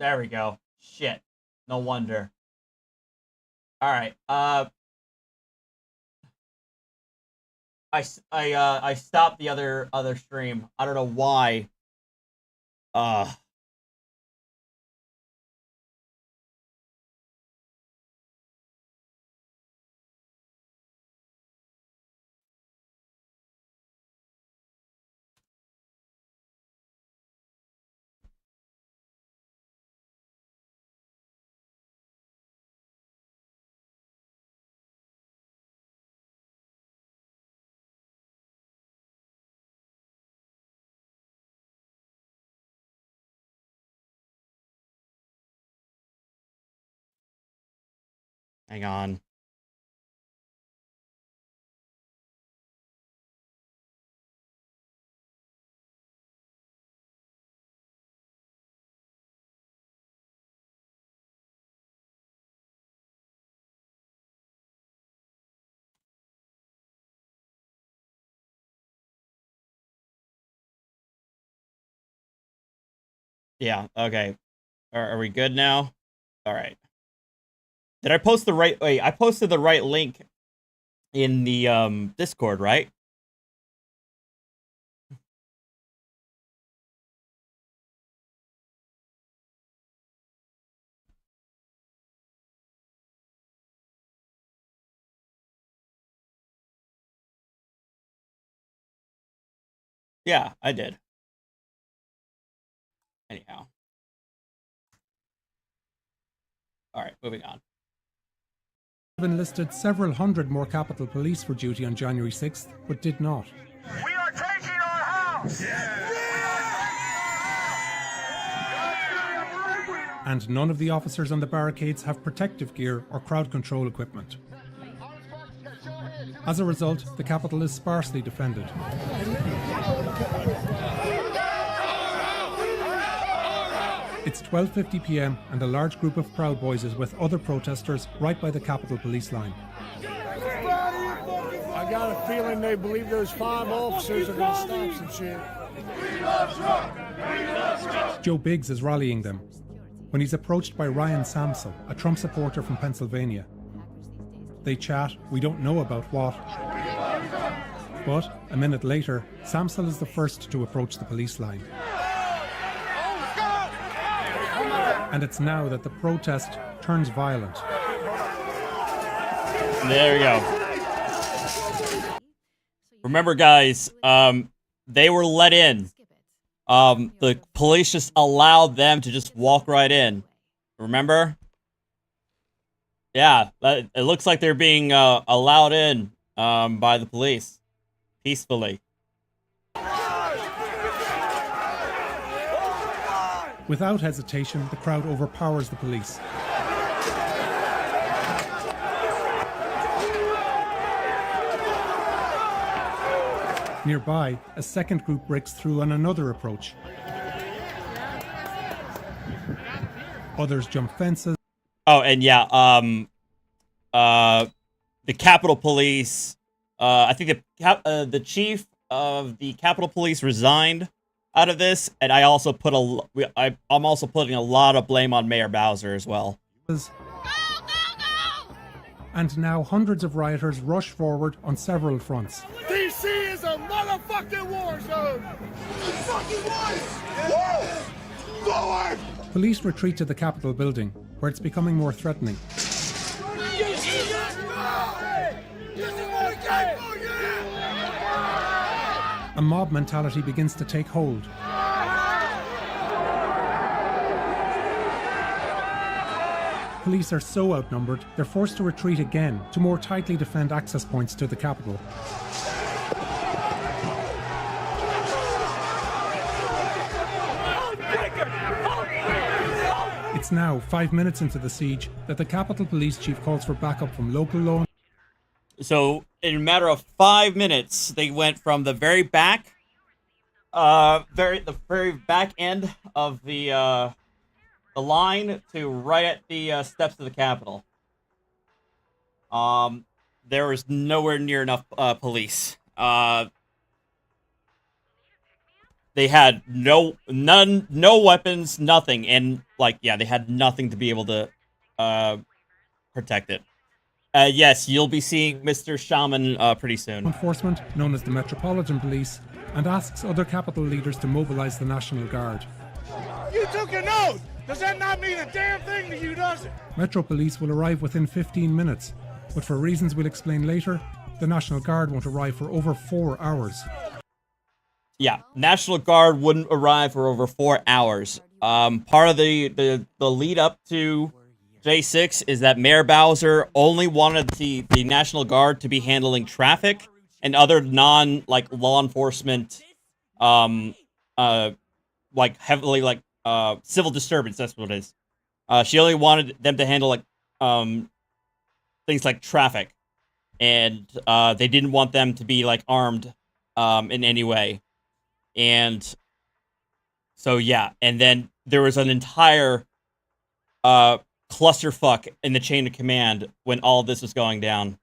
There we go. Shit. No wonder. Alright, I stopped the other stream. I don't know why. Uh... Hang on. Yeah, okay. Are we good now? Alright. Did I post the right... Wait, I posted the right link in the, Discord, right? Yeah, I did. Anyhow. Alright, moving on. Enlisted several hundred more Capitol Police for duty on January 6th, but did not. We are taking our house! And none of the officers on the barricades have protective gear or crowd control equipment. As a result, the Capitol is sparsely defended. It's 12:50 p.m. and a large group of Proud Boys is with other protesters right by the Capitol Police line. I got a feeling they believe those 5 officers are going to stop some shit. Joe Biggs is rallying them when he's approached by Ryan Samsel, a Trump supporter from Pennsylvania. They chat, we don't know about what. But a minute later, Samsel is the first to approach the police line. And it's now that the protest turns violent. There we go. Remember, guys, they were let in. The police just allowed them to just walk right in. Remember? Yeah, it looks like they're being allowed in by the police peacefully. Without hesitation, the crowd overpowers the police. Nearby, a second group breaks through on another approach. Others jump fences. Oh, and yeah, the Capitol Police, I think the chief of the Capitol Police resigned out of this, and I also put I'm also putting a lot of blame on Mayor Bowser as well. And now hundreds of rioters rush forward on several fronts. DC is a motherfucking war zone! Forward! Police retreat to the Capitol building, where it's becoming more threatening. A mob mentality begins to take hold. Police are so outnumbered, they're forced to retreat again to more tightly defend access points to the Capitol. It's now 5 minutes into the siege that the Capitol Police Chief calls for backup from local law. So, in a matter of 5 minutes, they went from the very back, the very back end of the line to right at the steps of the Capitol. There was nowhere near enough police. they had no weapons, nothing, and like they had nothing to be able to protect it. Yes, you'll be seeing Mr. Shaman pretty soon. Enforcement, known as the Metropolitan Police, and asks other capital leaders to mobilize the National Guard. You took an oath! Does that not mean a damn thing to you, does it? Metro Police will arrive within 15 minutes, but for reasons we'll explain later, the National Guard won't arrive for over 4 hours. Yeah, National Guard wouldn't arrive for over 4 hours. Part of the lead up to J6 is that Mayor Bowser only wanted the National Guard to be handling traffic and other law enforcement, heavily civil disturbance. That's what it is. She only wanted them to handle things like traffic, and they didn't want them to be armed in any way. And so and then there was an entire clusterfuck in the chain of command when all of this was going down.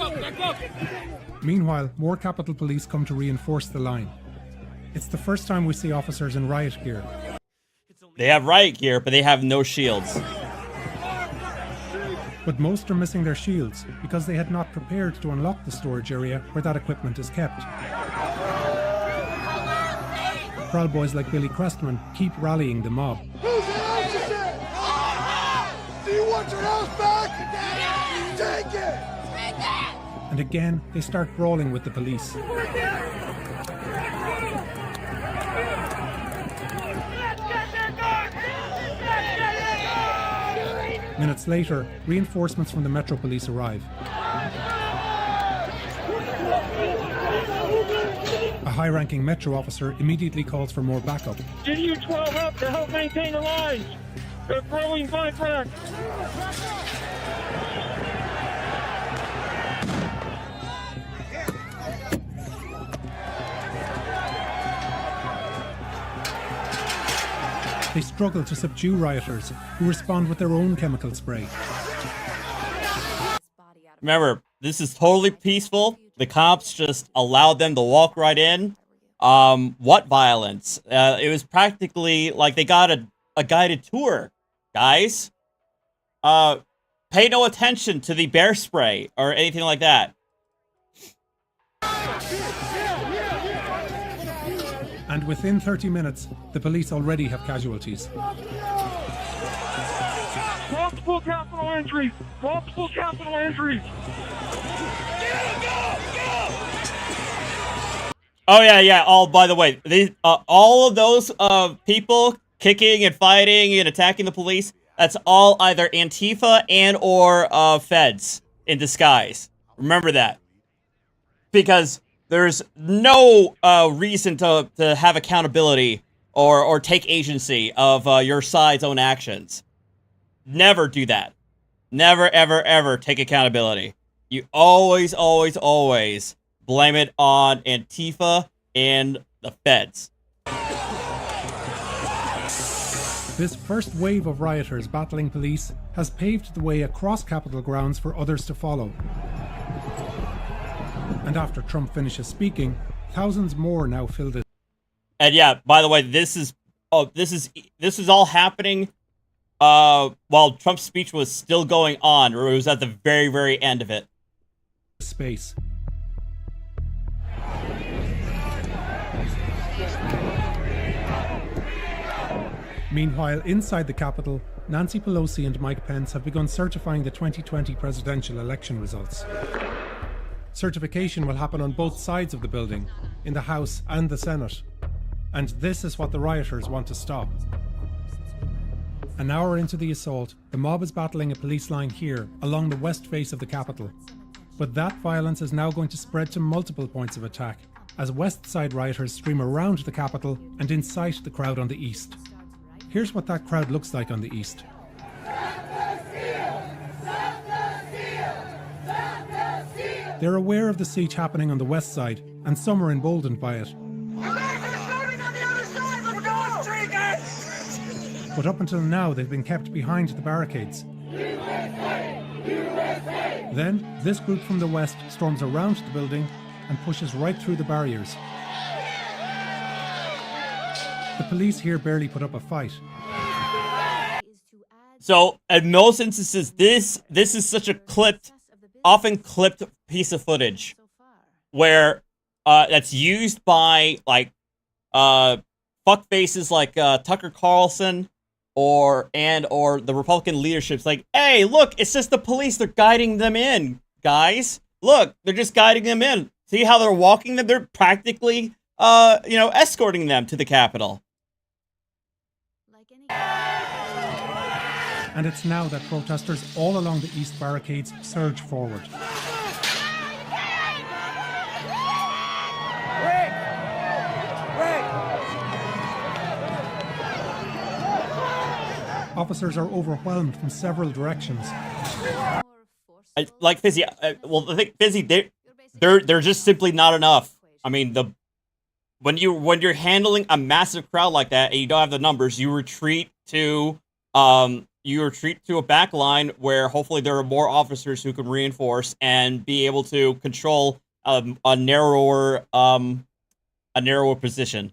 Back up! Meanwhile, more Capitol Police come to reinforce the line. It's the first time we see officers in riot gear. They have riot gear, but they have no shields. But most are missing their shields because they had not prepared to unlock the storage area where that equipment is kept. Proud boys like Billy Crestman keep rallying the mob. Whose house is it? Do you want your house back? Take it! And again, they start brawling with the police. Minutes later, reinforcements from the Metro Police arrive. A high-ranking Metro officer immediately calls for more backup. Get U-12 up to help maintain the lines. They're throwing black. They struggle to subdue rioters, who respond with their own chemical spray. Remember, this is totally peaceful. The cops just allowed them to walk right in. What violence? It was practically like they got a guided tour, guys. Pay no attention to the bear spray or anything like that. And within 30 minutes, the police already have casualties. Multiple capital entries. Oh yeah. Oh, by the way, all of those people kicking and fighting and attacking the police, that's all either Antifa and or feds in disguise. Remember that. Because there's no reason to have accountability or take agency of your side's own actions. Never do that. Never, ever, ever take accountability. You always blame it on Antifa and the feds. This first wave of rioters battling police has paved the way across Capitol grounds for others to follow. And after Trump finishes speaking, thousands more now fill it. And yeah, by the way, this is all happening while Trump's speech was still going on, or it was at the very, very end of it. Space. Meanwhile, inside the Capitol, Nancy Pelosi and Mike Pence have begun certifying the 2020 presidential election results. Certification will happen on both sides of the building, in the House and the Senate. And this is what the rioters want to stop. An hour into the assault, the mob is battling a police line here, along the west face of the Capitol. But that violence is now going to spread to multiple points of attack, as West Side rioters stream around the Capitol and incite the crowd on the east. Here's what that crowd looks like on the east. They're aware of the siege happening on the west side, and some are emboldened by it. But up until now, they've been kept behind the barricades. Then, this group from the west storms around the building and pushes right through the barriers. The police here barely put up a fight. So, in most instances, this is such a often clipped piece of footage where that's used by like fuckfaces like Tucker Carlson or the Republican leadership's like, hey, look, it's just the police. They're guiding them in, guys. Look, they're just guiding them in. See how they're walking them? They're practically, escorting them to the Capitol. And it's now that protesters all along the east barricades surge forward. Officers are overwhelmed from several directions. Like Fizzy, well, I think Fizzy, they're just simply not enough. I mean, when you're handling a massive crowd like that and you don't have the numbers, you retreat to a back line where hopefully there are more officers who can reinforce and be able to control a narrower position.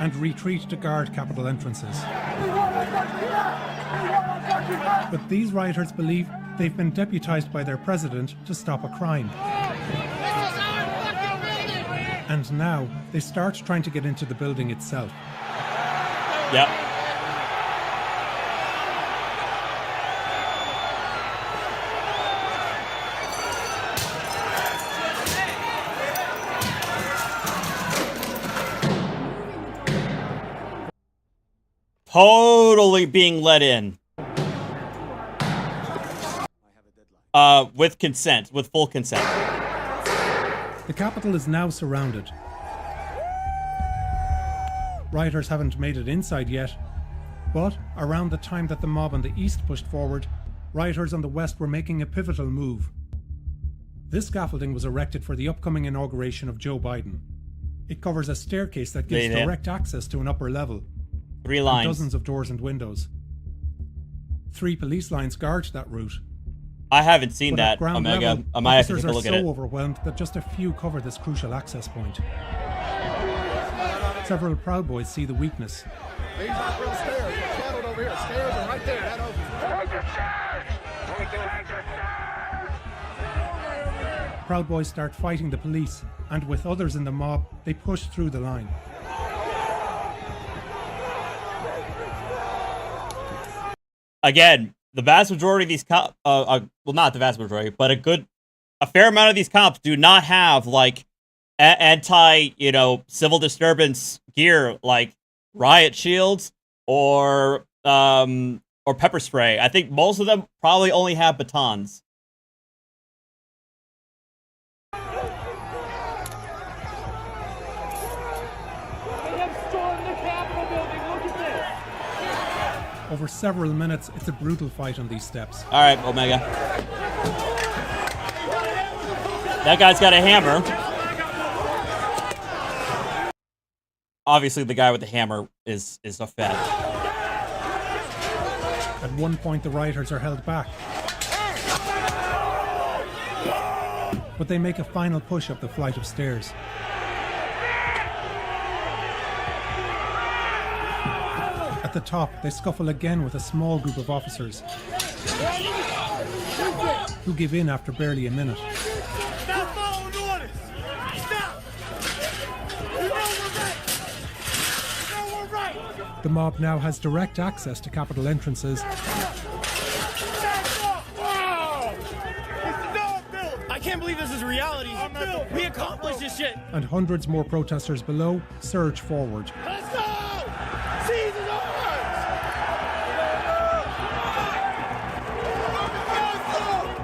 And retreat to guard Capitol entrances. But these rioters believe they've been deputized by their president to stop a crime. And now they start trying to get into the building itself. Yep. Totally being let in. With consent, with full consent. The Capitol is now surrounded. Rioters haven't made it inside yet, but around the time that the mob on the east pushed forward, rioters on the west were making a pivotal move. This scaffolding was erected for the upcoming inauguration of Joe Biden. It covers a staircase that gives direct access to an upper level. 3 lines. Dozens of doors and windows. 3 police lines guard that route. I haven't seen that, Omega. Level, I might have to take a look officers at are so it. overwhelmed that just a few cover this crucial access point. Several Proud Boys see the weakness. These aren't real stairs. They're shadowed over here. Stairs are right there. That opens. Proud Boys start fighting the police, and with others in the mob, they push through the line. Again, the vast majority of these cops, well, not the vast majority, but a fair amount of these cops do not have, like, civil disturbance gear, like riot shields or pepper spray. I think most of them probably only have batons. Over several minutes, it's a brutal fight on these steps. All right, Omega. That guy's got a hammer. Obviously, the guy with the hammer is a fed. At one point, the rioters are held back. But they make a final push up the flight of stairs. At the top, they scuffle again with a small group of officers who give in after barely a minute. Stop following orders! Stop! You know we're right! The mob now has direct access to Capitol entrances. I can't believe this is reality. We accomplished this shit. And hundreds more protesters below surge forward. Let's go! Seize his arms!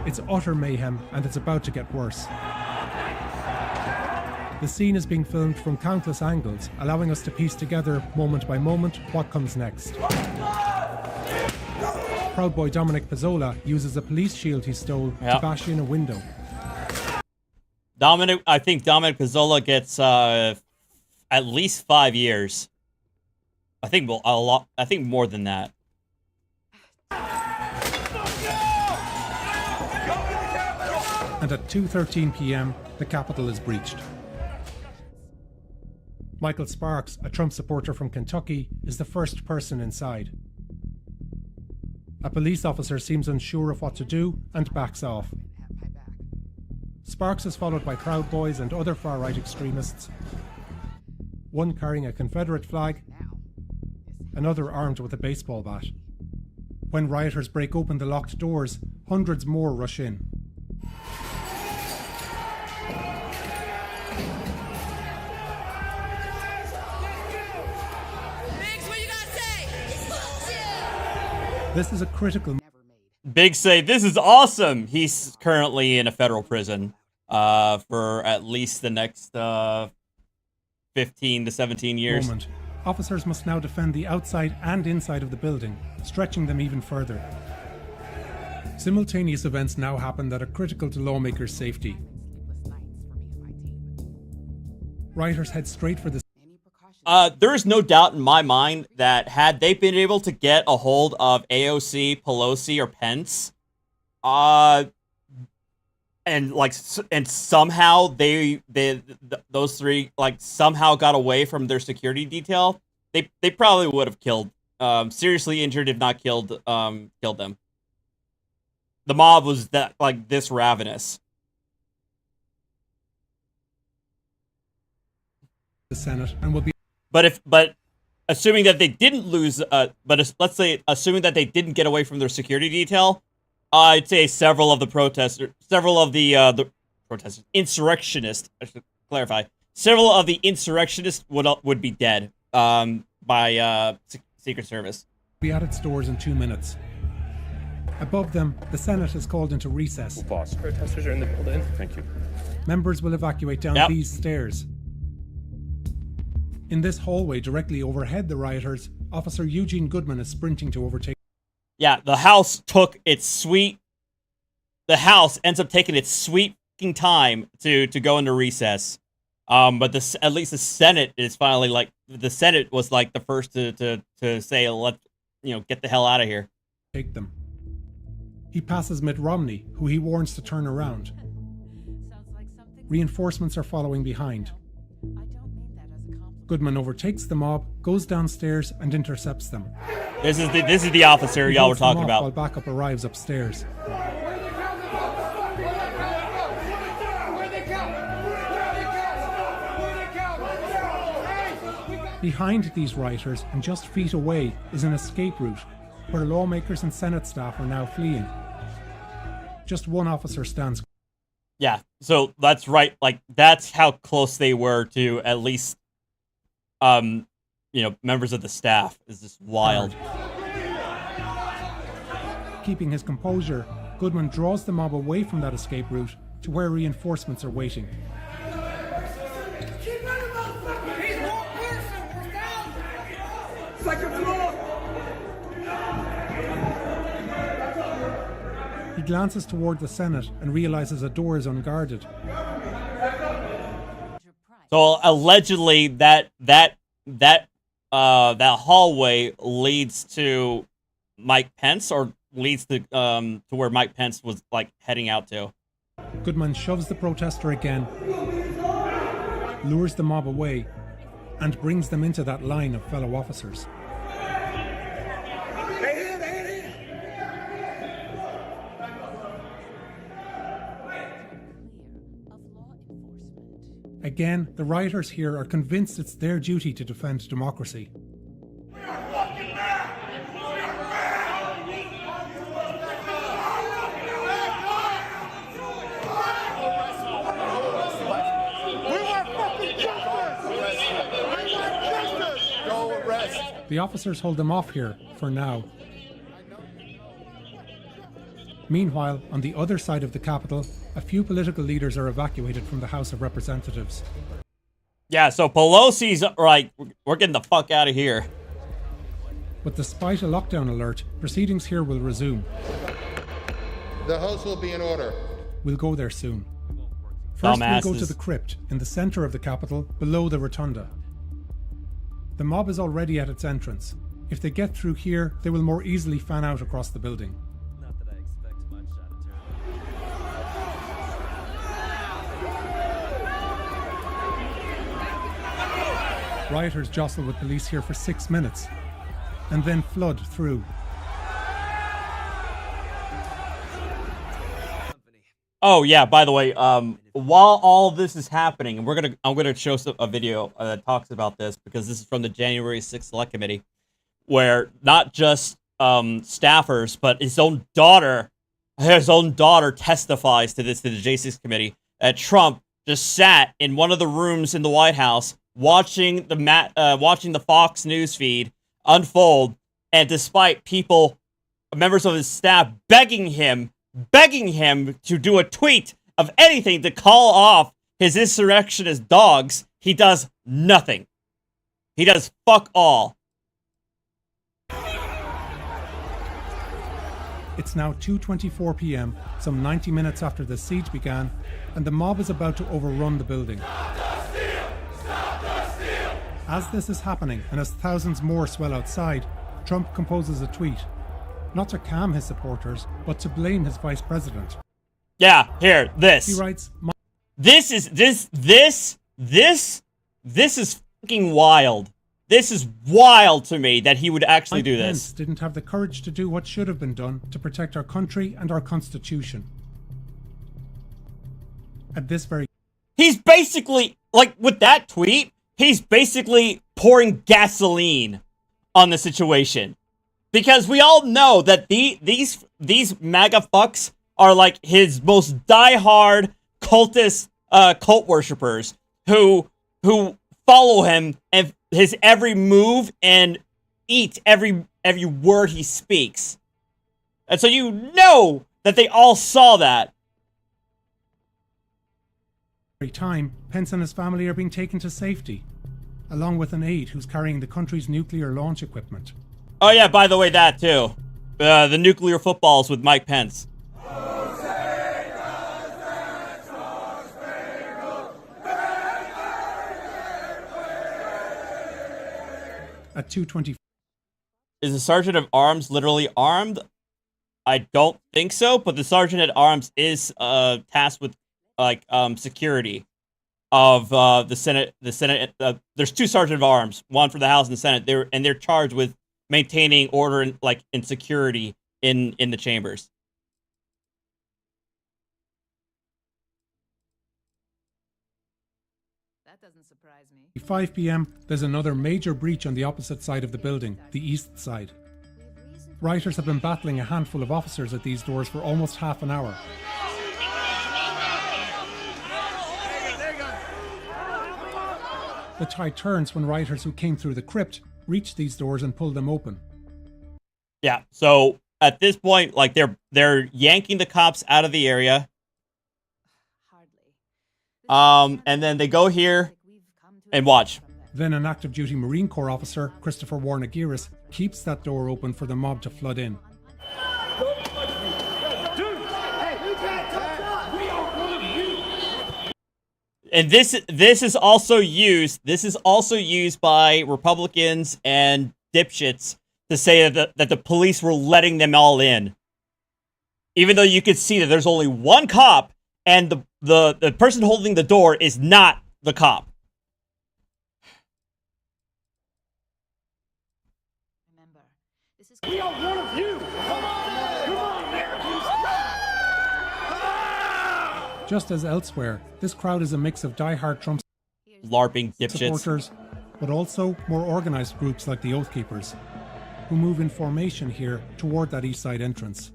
It's utter mayhem, and it's about to get worse. The scene is being filmed from countless angles, allowing us to piece together, moment by moment, what comes next. Proud Boy Dominic Pizzola uses a police shield he stole to bash in a window. I think Dominic Pizzola gets at least 5 years. I think a lot. I think more than that. And at 2:13 p.m., the Capitol is breached. Michael Sparks, a Trump supporter from Kentucky, is the first person inside. A police officer seems unsure of what to do and backs off. Sparks is followed by Proud Boys and other far-right extremists, one carrying a Confederate flag, another armed with a baseball bat. When rioters break open the locked doors, hundreds more rush in. This is a critical... Big say, this is awesome! He's currently in a federal prison for at least the next 15 to 17 years. moment. Officers must now defend the outside and inside of the building, stretching them even further. Simultaneous events now happen that are critical to lawmakers' safety. Rioters head straight for the... There is no doubt in my mind that had they been able to get a hold of AOC, Pelosi, or Pence, and somehow those three somehow got away from their security detail, they probably would have killed, seriously injured if not killed them. The mob was this ravenous. The Senate and will be... But assuming that they didn't lose, let's say assuming that they didn't get away from their security detail, I'd say several of the insurrectionists, I should clarify, several of the insurrectionists would be dead by Secret Service. Be at its doors in 2 minutes. Above them, the Senate is called into recess. Boss, protesters are in the building. Thank you. Members will evacuate down these stairs. In this hallway directly overhead the rioters, Officer Eugene Goodman is sprinting to overtake. Yeah, the House ends up taking its sweet fucking time to go into recess. But at least the Senate is finally the Senate was the first to say, get the hell out of here. Take them. He passes Mitt Romney, who he warns to turn around. Reinforcements are following behind. Goodman overtakes the mob, goes downstairs, and intercepts them. This is the officer y'all were talking about. While backup arrives upstairs. Behind these rioters, and just feet away, is an escape route, where lawmakers and Senate staff are now fleeing. Just one officer stands. Yeah, so that's right. That's how close they were to at least members of the staff. Is just wild. Keeping his composure, Goodman draws the mob away from that escape route to where reinforcements are waiting. He glances toward the Senate and realizes a door is unguarded. So allegedly that hallway leads to Mike Pence, or leads to where Mike Pence was heading out to. Goodman shoves the protester again, lures the mob away, and brings them into that line of fellow officers. Again, the rioters here are convinced it's their duty to defend democracy. The officers hold them off here, for now. Meanwhile, on the other side of the Capitol, a few political leaders are evacuated from the House of Representatives. Yeah, so Pelosi's we're getting the fuck out of here. But despite a lockdown alert, proceedings here will resume. The House will be in order. We'll go there soon. First, we'll go Dumbasses. to the crypt in the center of the Capitol, below the rotunda. The mob is already at its entrance. If they get through here, they will more easily fan out across the building. Not that I expect much out of Turkey. Rioters jostle with police here for 6 minutes, and then flood through. Oh yeah, by the way, while all this is happening, and I'm gonna show a video that talks about this, because this is from the January 6th Select Committee, where not just staffers, but his own daughter testifies to this, to the J6 committee, that Trump just sat in one of the rooms in the White House watching the Fox News feed unfold, and despite members of his staff begging him to do a tweet of anything to call off his insurrectionist dogs, he does nothing. He does fuck all. It's now 2:24 p.m., some 90 minutes after the siege began, and the mob is about to overrun the building. As this is happening, and as thousands more swell outside, Trump composes a tweet, not to calm his supporters, but to blame his vice president. Yeah, here, this. He writes, This is fucking wild. This is wild to me that he would actually do Pence this. didn't have the courage to do what should have been done to protect our country and our constitution. At this very He's basically, like, with that tweet, he's basically pouring gasoline on the situation. Because we all know that these MAGA fucks are like his most diehard cultist cult worshippers who follow him and his every move and eat every word he speaks. And so you know that they all saw that. time, Pence and his family are being taken to safety, along with an aide who's carrying the country's nuclear launch equipment. Oh yeah, by the way, that too. The nuclear footballs with Mike Pence. At 2:20, Is the Sergeant of Arms literally armed? I don't think so, but the Sergeant at Arms is tasked with security of the Senate. The Senate. There's two Sergeant of Arms, one for the House and the Senate. They're charged with maintaining order and security in the chambers. That doesn't surprise me. 5 p.m., there's another major breach on the opposite side of the building, the east side. Rioters have been battling a handful of officers at these doors for almost half an hour. The tide turns when rioters who came through the crypt reach these doors and pull them open. Yeah. So at this point, like they're yanking the cops out of the area. And then they go here and watch. Then an active duty Marine Corps officer, Christopher Warnagiris, keeps that door open for the mob to flood in. And this is also used. This is also used by Republicans and dipshits to say that the police were letting them all in, even though you could see that there's only one cop, and the person holding the door is not the cop. Remember, this is We are one of you. Come on, Americans. Just as elsewhere, this crowd is a mix of die-hard Trump LARPing dipshits. supporters, but also more organized groups like the Oath Keepers, who move in formation here toward that east side entrance.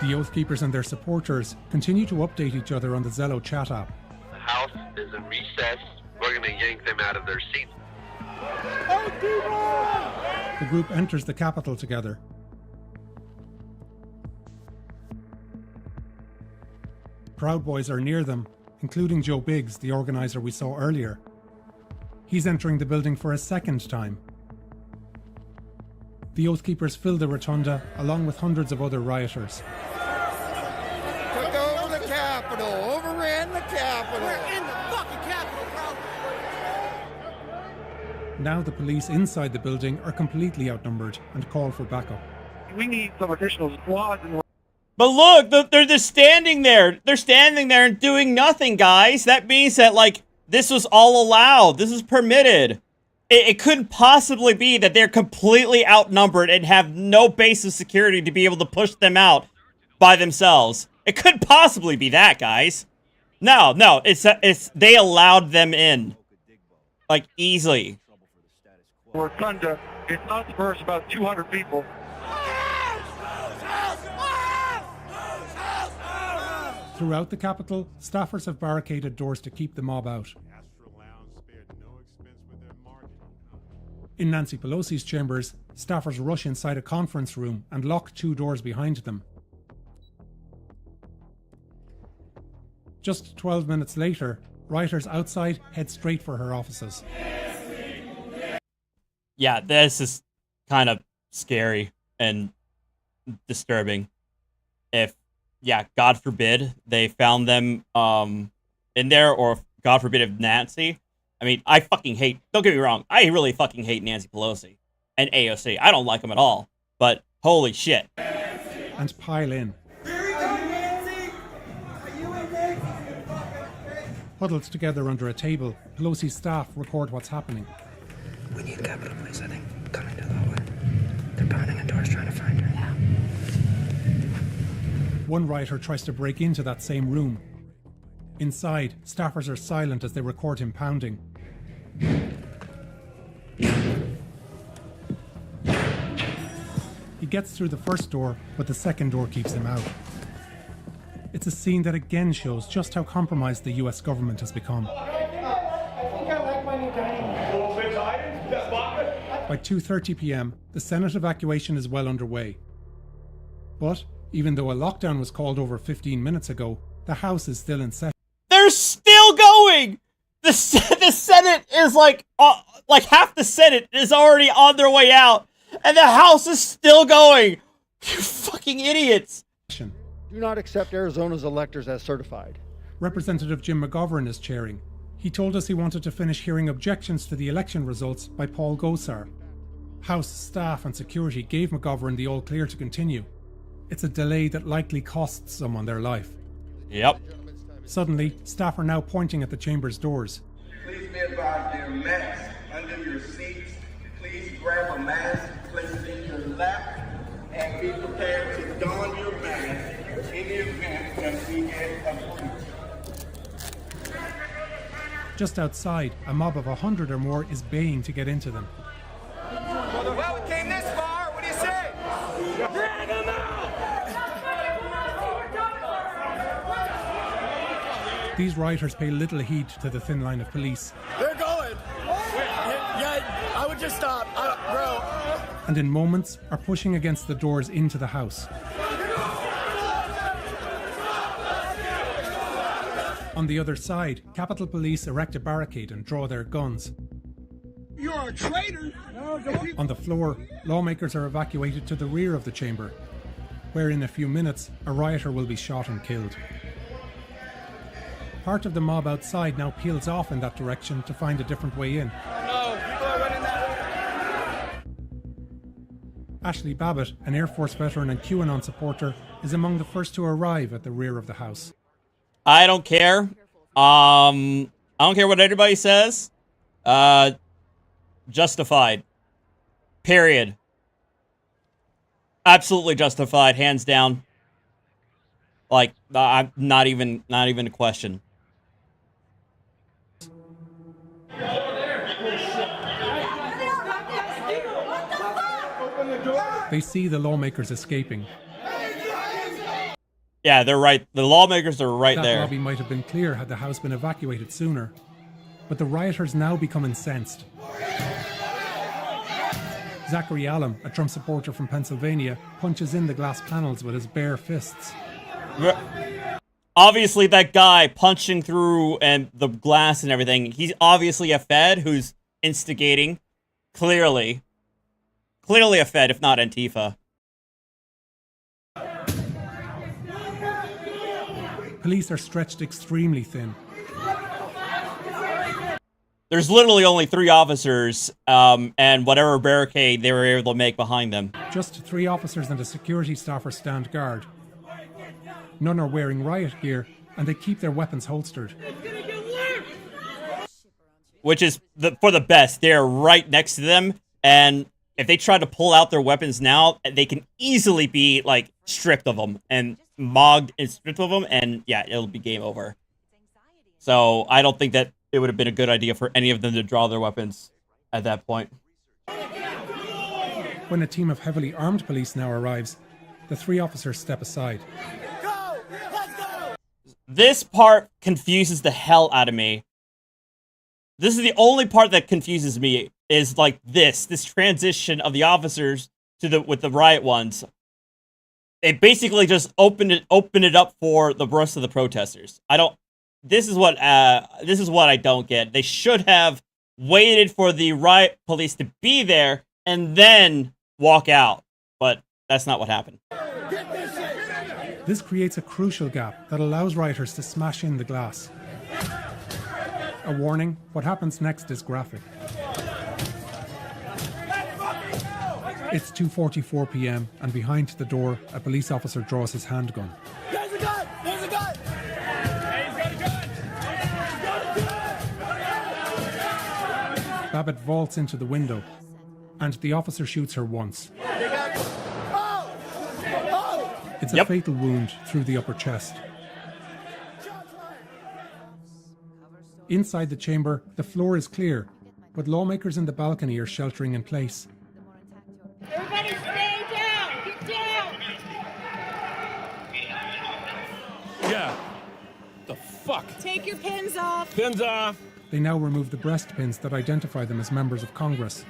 The Oath Keepers and their supporters continue to update each other on the Zello chat app. The House is in recess. We're going to yank them out of their seats. The group enters the Capitol together. Proud Boys are near them, including Joe Biggs, the organizer we saw earlier. He's entering the building for a second time. The Oath Keepers fill the rotunda along with hundreds of other rioters. Took over the Capitol, overran the Capitol. We're in the fucking Capitol, bro. Now the police inside the building are completely outnumbered and call for backup. We need some additional squads. But look, they're just standing there. They're standing there and doing nothing, guys. That means that, like, this was all allowed. This is permitted. It couldn't possibly be that they're completely outnumbered and have no base of security to be able to push them out by themselves. It couldn't possibly be that, guys. No, it's they allowed them in, like, easily. Rotunda, it's not first about 200 people. Throughout the Capitol, staffers have barricaded doors to keep the mob out. In Nancy Pelosi's chambers, staffers rush inside a conference room and lock 2 doors behind them. Just 12 minutes later, rioters outside head straight for her offices. Yeah, this is kind of scary and disturbing. If, yeah, God forbid they found them in there, or God forbid if Nancy. I mean, I fucking hate, don't get me wrong, I really fucking hate Nancy Pelosi and AOC. I don't like them at all, but holy shit. And pile in. Huddled together under a table, Pelosi's staff record what's happening. We need Capitol Police, I think, coming to that way. They're pounding on doors trying to find her. Yeah. One rioter tries to break into that same room. Inside, staffers are silent as they record him pounding. He gets through the first door, but the second door keeps him out. It's a scene that again shows just how compromised the US government has become. By 2:30 p.m, the Senate evacuation is well underway. But, even though a lockdown was called over 15 minutes ago, the House is still in session. They're still going! The Senate is like half the Senate is already on their way out, and the House is still going! You fucking idiots! Do not accept Arizona's electors as certified. Representative Jim McGovern is chairing. He told us he wanted to finish hearing objections to the election results by Paul Gosar. House staff and security gave McGovern the all clear to continue. It's a delay that likely costs someone their life. Yep. Suddenly, staff are now pointing at the chamber's doors. Please be advised there are masks under your seats. Please grab a mask, place it in your lap, and be prepared to don your mask in the event that we get a breach. Just outside, a mob of 100 or more is baying to get into them. Well, we came this far. What do you say? Drag them out! These rioters pay little heed to the thin line of police. They're going. Yeah, I would just stop, bro. And in moments are pushing against the doors into the House. On the other side, Capitol Police erect a barricade and draw their guns. You're a traitor! On the floor, lawmakers are evacuated to the rear of the chamber, where in a few minutes, a rioter will be shot and killed. Part of the mob outside now peels off in that direction to find a different way in. No, people are running that way. Ashley Babbitt, an Air Force veteran and QAnon supporter, is among the first to arrive at the rear of the House. I don't care. I don't care what anybody says. Justified. Period. Absolutely justified, hands down. Like, I'm not even a question. They see the lawmakers escaping. Yeah, they're right. The lawmakers are right there. That lobby might have been clear had the House been evacuated sooner. But the rioters now become incensed. Zachary Allen, a Trump supporter from Pennsylvania, punches in the glass panels with his bare fists. Obviously, that guy punching through and the glass and everything, he's obviously a Fed who's instigating. Clearly. clearly a Fed, if not Antifa. Police are stretched extremely thin. There's literally only 3 officers, and whatever barricade they were able to make behind them. Just 3 officers and a security staffer stand guard. None are wearing riot gear, and they keep their weapons holstered. Which is for the best. They're right next to them, and if they try to pull out their weapons now, they can easily be, like, stripped of them, and mogged and stripped of them, and yeah, it'll be game over. So I don't think that it would have been a good idea for any of them to draw their weapons at that point. When a team of heavily armed police now arrives, the 3 officers step aside. Go! Let's go! This part confuses the hell out of me. This is the only part that confuses me, is like this transition of the officers to with the riot ones. They basically just open it up for the rest of the protesters. This is what I don't get. They should have waited for the riot police to be there and then walk out. But that's not what happened. This creates a crucial gap that allows rioters to smash in the glass. A warning, what happens next is graphic. It's 2:44 p.m. and behind the door, a police officer draws his handgun. There's a gun! There's a gun! Babbitt vaults into the window, and the officer shoots her once. It's a fatal wound through the upper chest. Inside the chamber, the floor is clear, but lawmakers in the balcony are sheltering in place. Everybody stay down! Get down! Yeah. The fuck? Take your pins off! Pins off! They now remove the breast pins that identify them as members of Congress.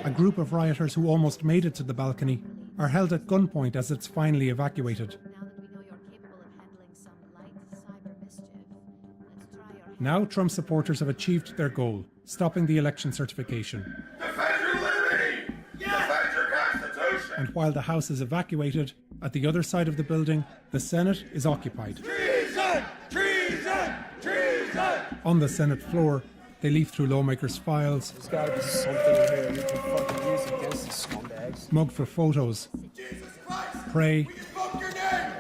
A group of rioters who almost made it to the balcony are held at gunpoint as it's finally evacuated. Now Trump supporters have achieved their goal, stopping the election certification. Defend your liberty! Defend your Constitution! And while the House is evacuated, at the other side of the building, the Senate is occupied. Treason! Treason! Treason! On the Senate floor, they leaf through lawmakers' files. There's gotta be something in here we can fucking use against these scumbags. Mug for photos. Pray. We spoke your name!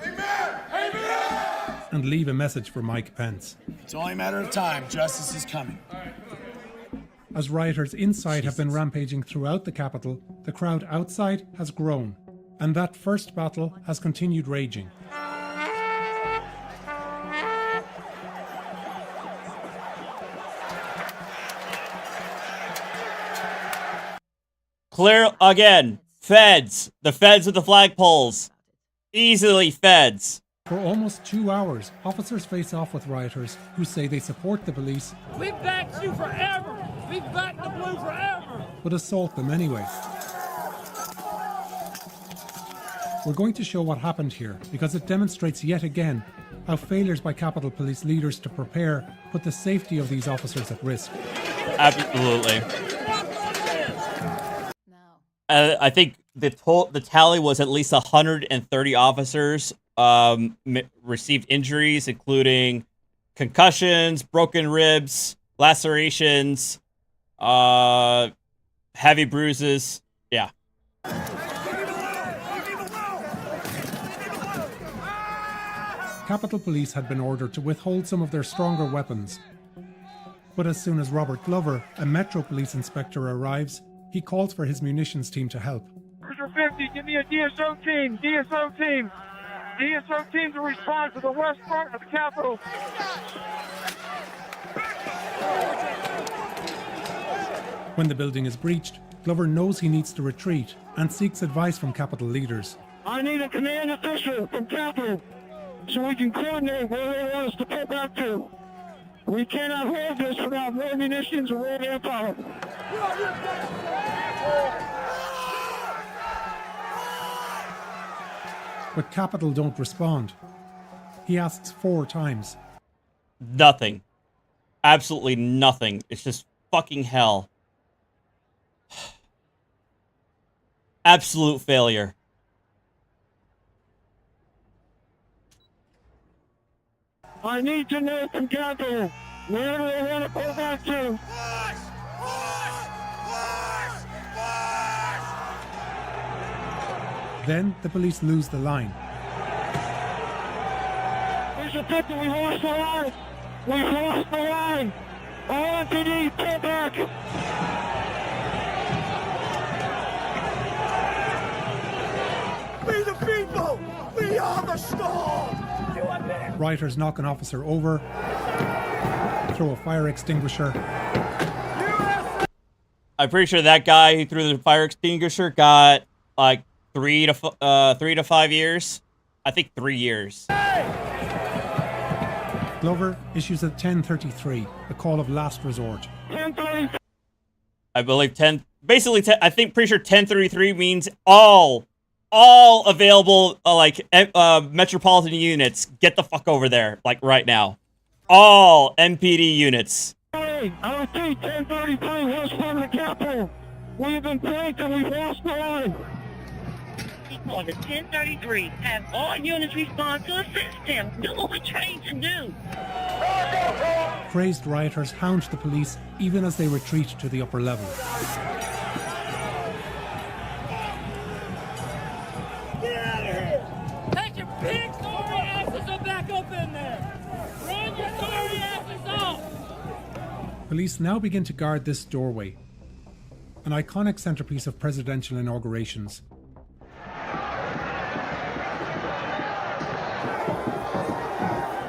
Amen! Amen! And leave a message for Mike Pence. It's only a matter of time. Justice is coming. As rioters inside have been rampaging throughout the Capitol, the crowd outside has grown. And that first battle has continued raging. Clear again. Feds. The feds with the flagpoles. Easily feds. For almost 2 hours, officers face off with rioters who say they support the police. We've backed you forever. We've backed the blue forever. But assault them anyway. We're going to show what happened here because it demonstrates yet again how failures by Capitol Police leaders to prepare put the safety of these officers at risk. Absolutely. I think the tally was at least 130 officers received injuries, including concussions, broken ribs, lacerations, heavy bruises. Yeah. Capitol Police had been ordered to withhold some of their stronger weapons. But as soon as Robert Glover, a Metro Police inspector, arrives, he calls for his munitions team to help. Cruiser 50, give me a DSO team. DSO team. DSO team to respond to the west front of the Capitol. When the building is breached, Glover knows he needs to retreat and seeks advice from Capitol leaders. I need a command official from Capitol so we can coordinate where they want us to pull back to. We cannot hold this without more munitions or more manpower. But Capitol don't respond. He asks 4 times. Nothing. Absolutely nothing. It's just fucking hell. Absolute failure. I need to know from Capital where do they want to go back to? Then the police lose the line. There's a picture, we lost the line. We've lost the line. Arty, get back. We the people! We are the storm! Rioters knock an officer over, throw a fire extinguisher. I'm pretty sure that guy who threw the fire extinguisher got like 3 to 5 years. I think 3 years. Glover issues at 10:33, a call of last resort. I believe 10. Basically, I think pretty sure 10:33 means all available metropolitan units get the fuck over there, like right now. All MPD units. Hey, our team 1033 was from the capital. We've been pranked and we've lost the line. People of the 1033 have all units respond to assist him. Do what we're trained to do. Crazed rioters hound the police even as they retreat to the upper level. Take your big sorry asses and back up in there! Run your sorry asses off! Police now begin to guard this doorway, an iconic centerpiece of presidential inaugurations.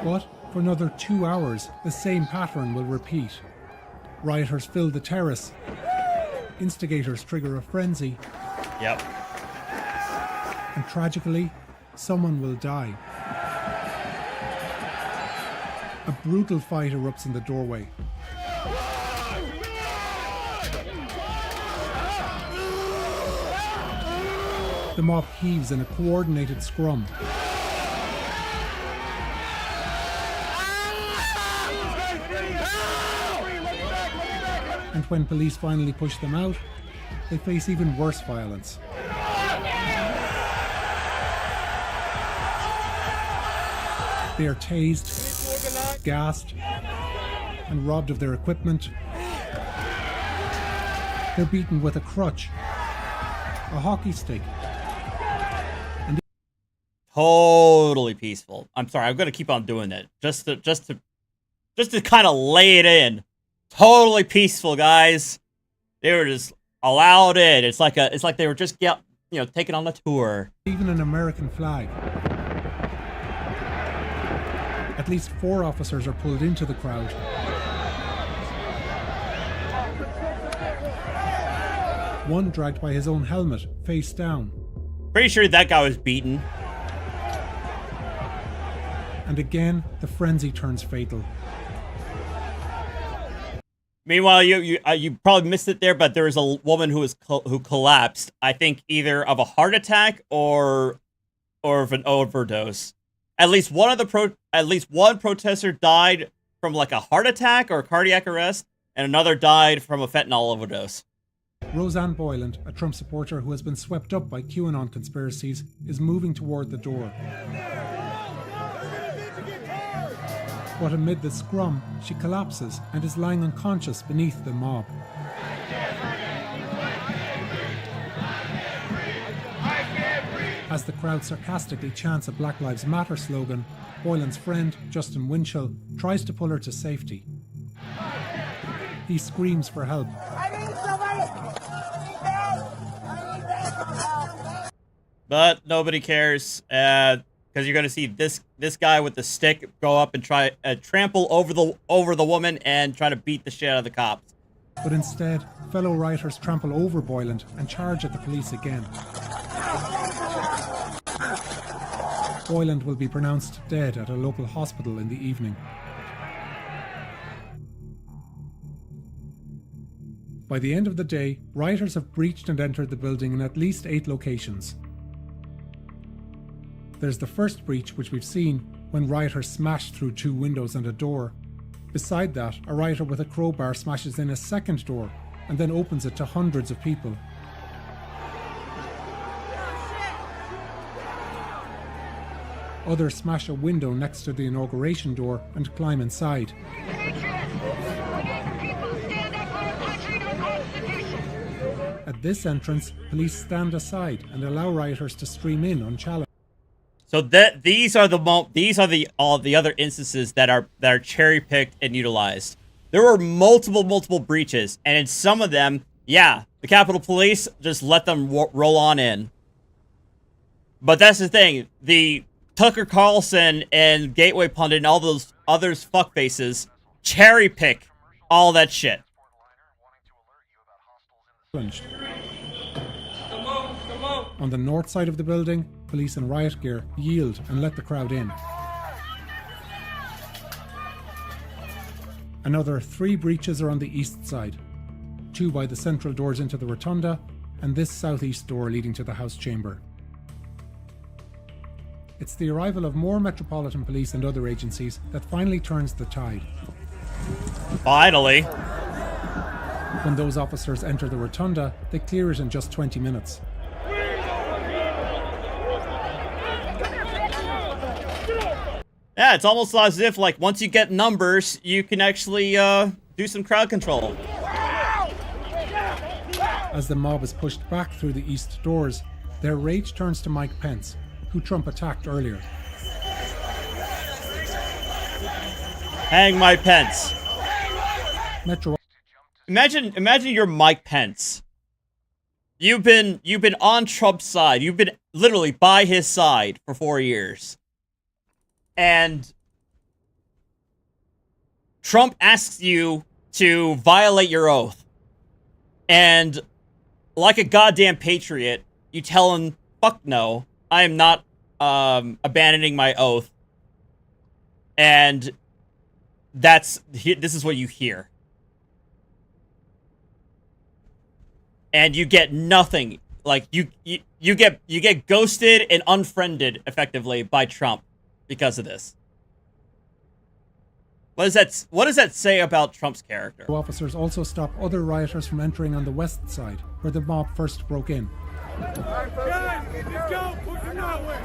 But for another 2 hours, the same pattern will repeat. Rioters fill the terrace. Instigators trigger a frenzy. Yep. And tragically, someone will die. A brutal fight erupts in the doorway. The mob heaves in a coordinated scrum. And when police finally push them out, they face even worse violence. They are tased, gassed, and robbed of their equipment. They're beaten with a crutch, a hockey stick. And Totally peaceful. I'm sorry, I'm gonna keep on doing it just to kind of lay it in. Totally peaceful, guys. They were just allowed in. It's like they were just taken on a tour. Even an American flag. At least 4 officers are pulled into the crowd. One dragged by his own helmet, face down. Pretty sure that guy was beaten. And again, the frenzy turns fatal. Meanwhile, you probably missed it there, but there was a woman who collapsed. I think either of a heart attack or of an overdose. At least one protester died from like a heart attack or cardiac arrest, and another died from a fentanyl overdose. Roseanne Boyland, a Trump supporter who has been swept up by QAnon conspiracies, is moving toward the door. But amid the scrum, she collapses and is lying unconscious beneath the mob. As the crowd sarcastically chants a Black Lives Matter slogan, Boylan's friend, Justin Winchell, tries to pull her to safety. He screams for help. But nobody cares, because you're going to see this guy with the stick go up and try trample over the woman and try to beat the shit out of the cops. But instead, fellow rioters trample over Boyland and charge at the police again. Boyland will be pronounced dead at a local hospital in the evening. By the end of the day, rioters have breached and entered the building in at least 8 locations. There's the first breach, which we've seen, when rioters smash through 2 windows and a door. Beside that, a rioter with a crowbar smashes in a second door, and then opens it to hundreds of people. Others smash a window next to the inauguration door and climb inside. At this entrance, police stand aside and allow rioters to stream in unchallenged. So these are all the other instances that are cherry picked and utilized. There were multiple breaches, and in some of them, yeah, the Capitol Police just let them roll on in. But that's the thing, the Tucker Carlson and Gateway Pundit and all those others fuckfaces cherry pick all that shit. On the north side of the building, police in riot gear yield and let the crowd in. Another 3 breaches are on the east side, 2 by the central doors into the rotunda, and this southeast door leading to the House chamber. It's the arrival of more Metropolitan Police and other agencies that finally turns the tide. Finally. When those officers enter the rotunda, they clear it in just 20 minutes. Yeah, it's almost as if, like, once you get numbers, you can actually do some crowd control. As the mob is pushed back through the east doors, their rage turns to Mike Pence, who Trump attacked earlier. Hang Mike Pence. Metro. Imagine you're Mike Pence. You've been on Trump's side. You've been literally by his side for 4 years. And Trump asks you to violate your oath. And like a goddamn patriot, you tell him, fuck no, I am not abandoning my oath. And this is what you hear. And you get nothing. Like you get ghosted and unfriended effectively by Trump because of this. What does that say about Trump's character? Officers also stop other rioters from entering on the west side, where the mob first broke in. Guys, go! Push him that way!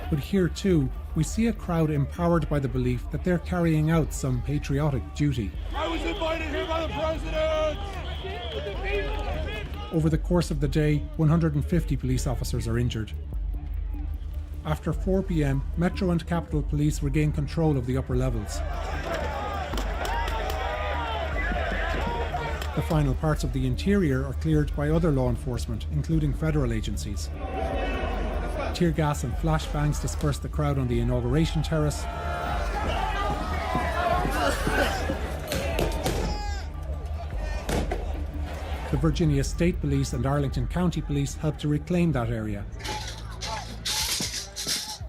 But here too, we see a crowd empowered by the belief that they're carrying out some patriotic duty. I was invited here by the president! Over the course of the day, 150 police officers are injured. After 4 p.m, Metro and Capitol Police regain control of the upper levels. The final parts of the interior are cleared by other law enforcement, including federal agencies. Tear gas and flashbangs disperse the crowd on the inauguration terrace. The Virginia State Police and Arlington County Police help to reclaim that area.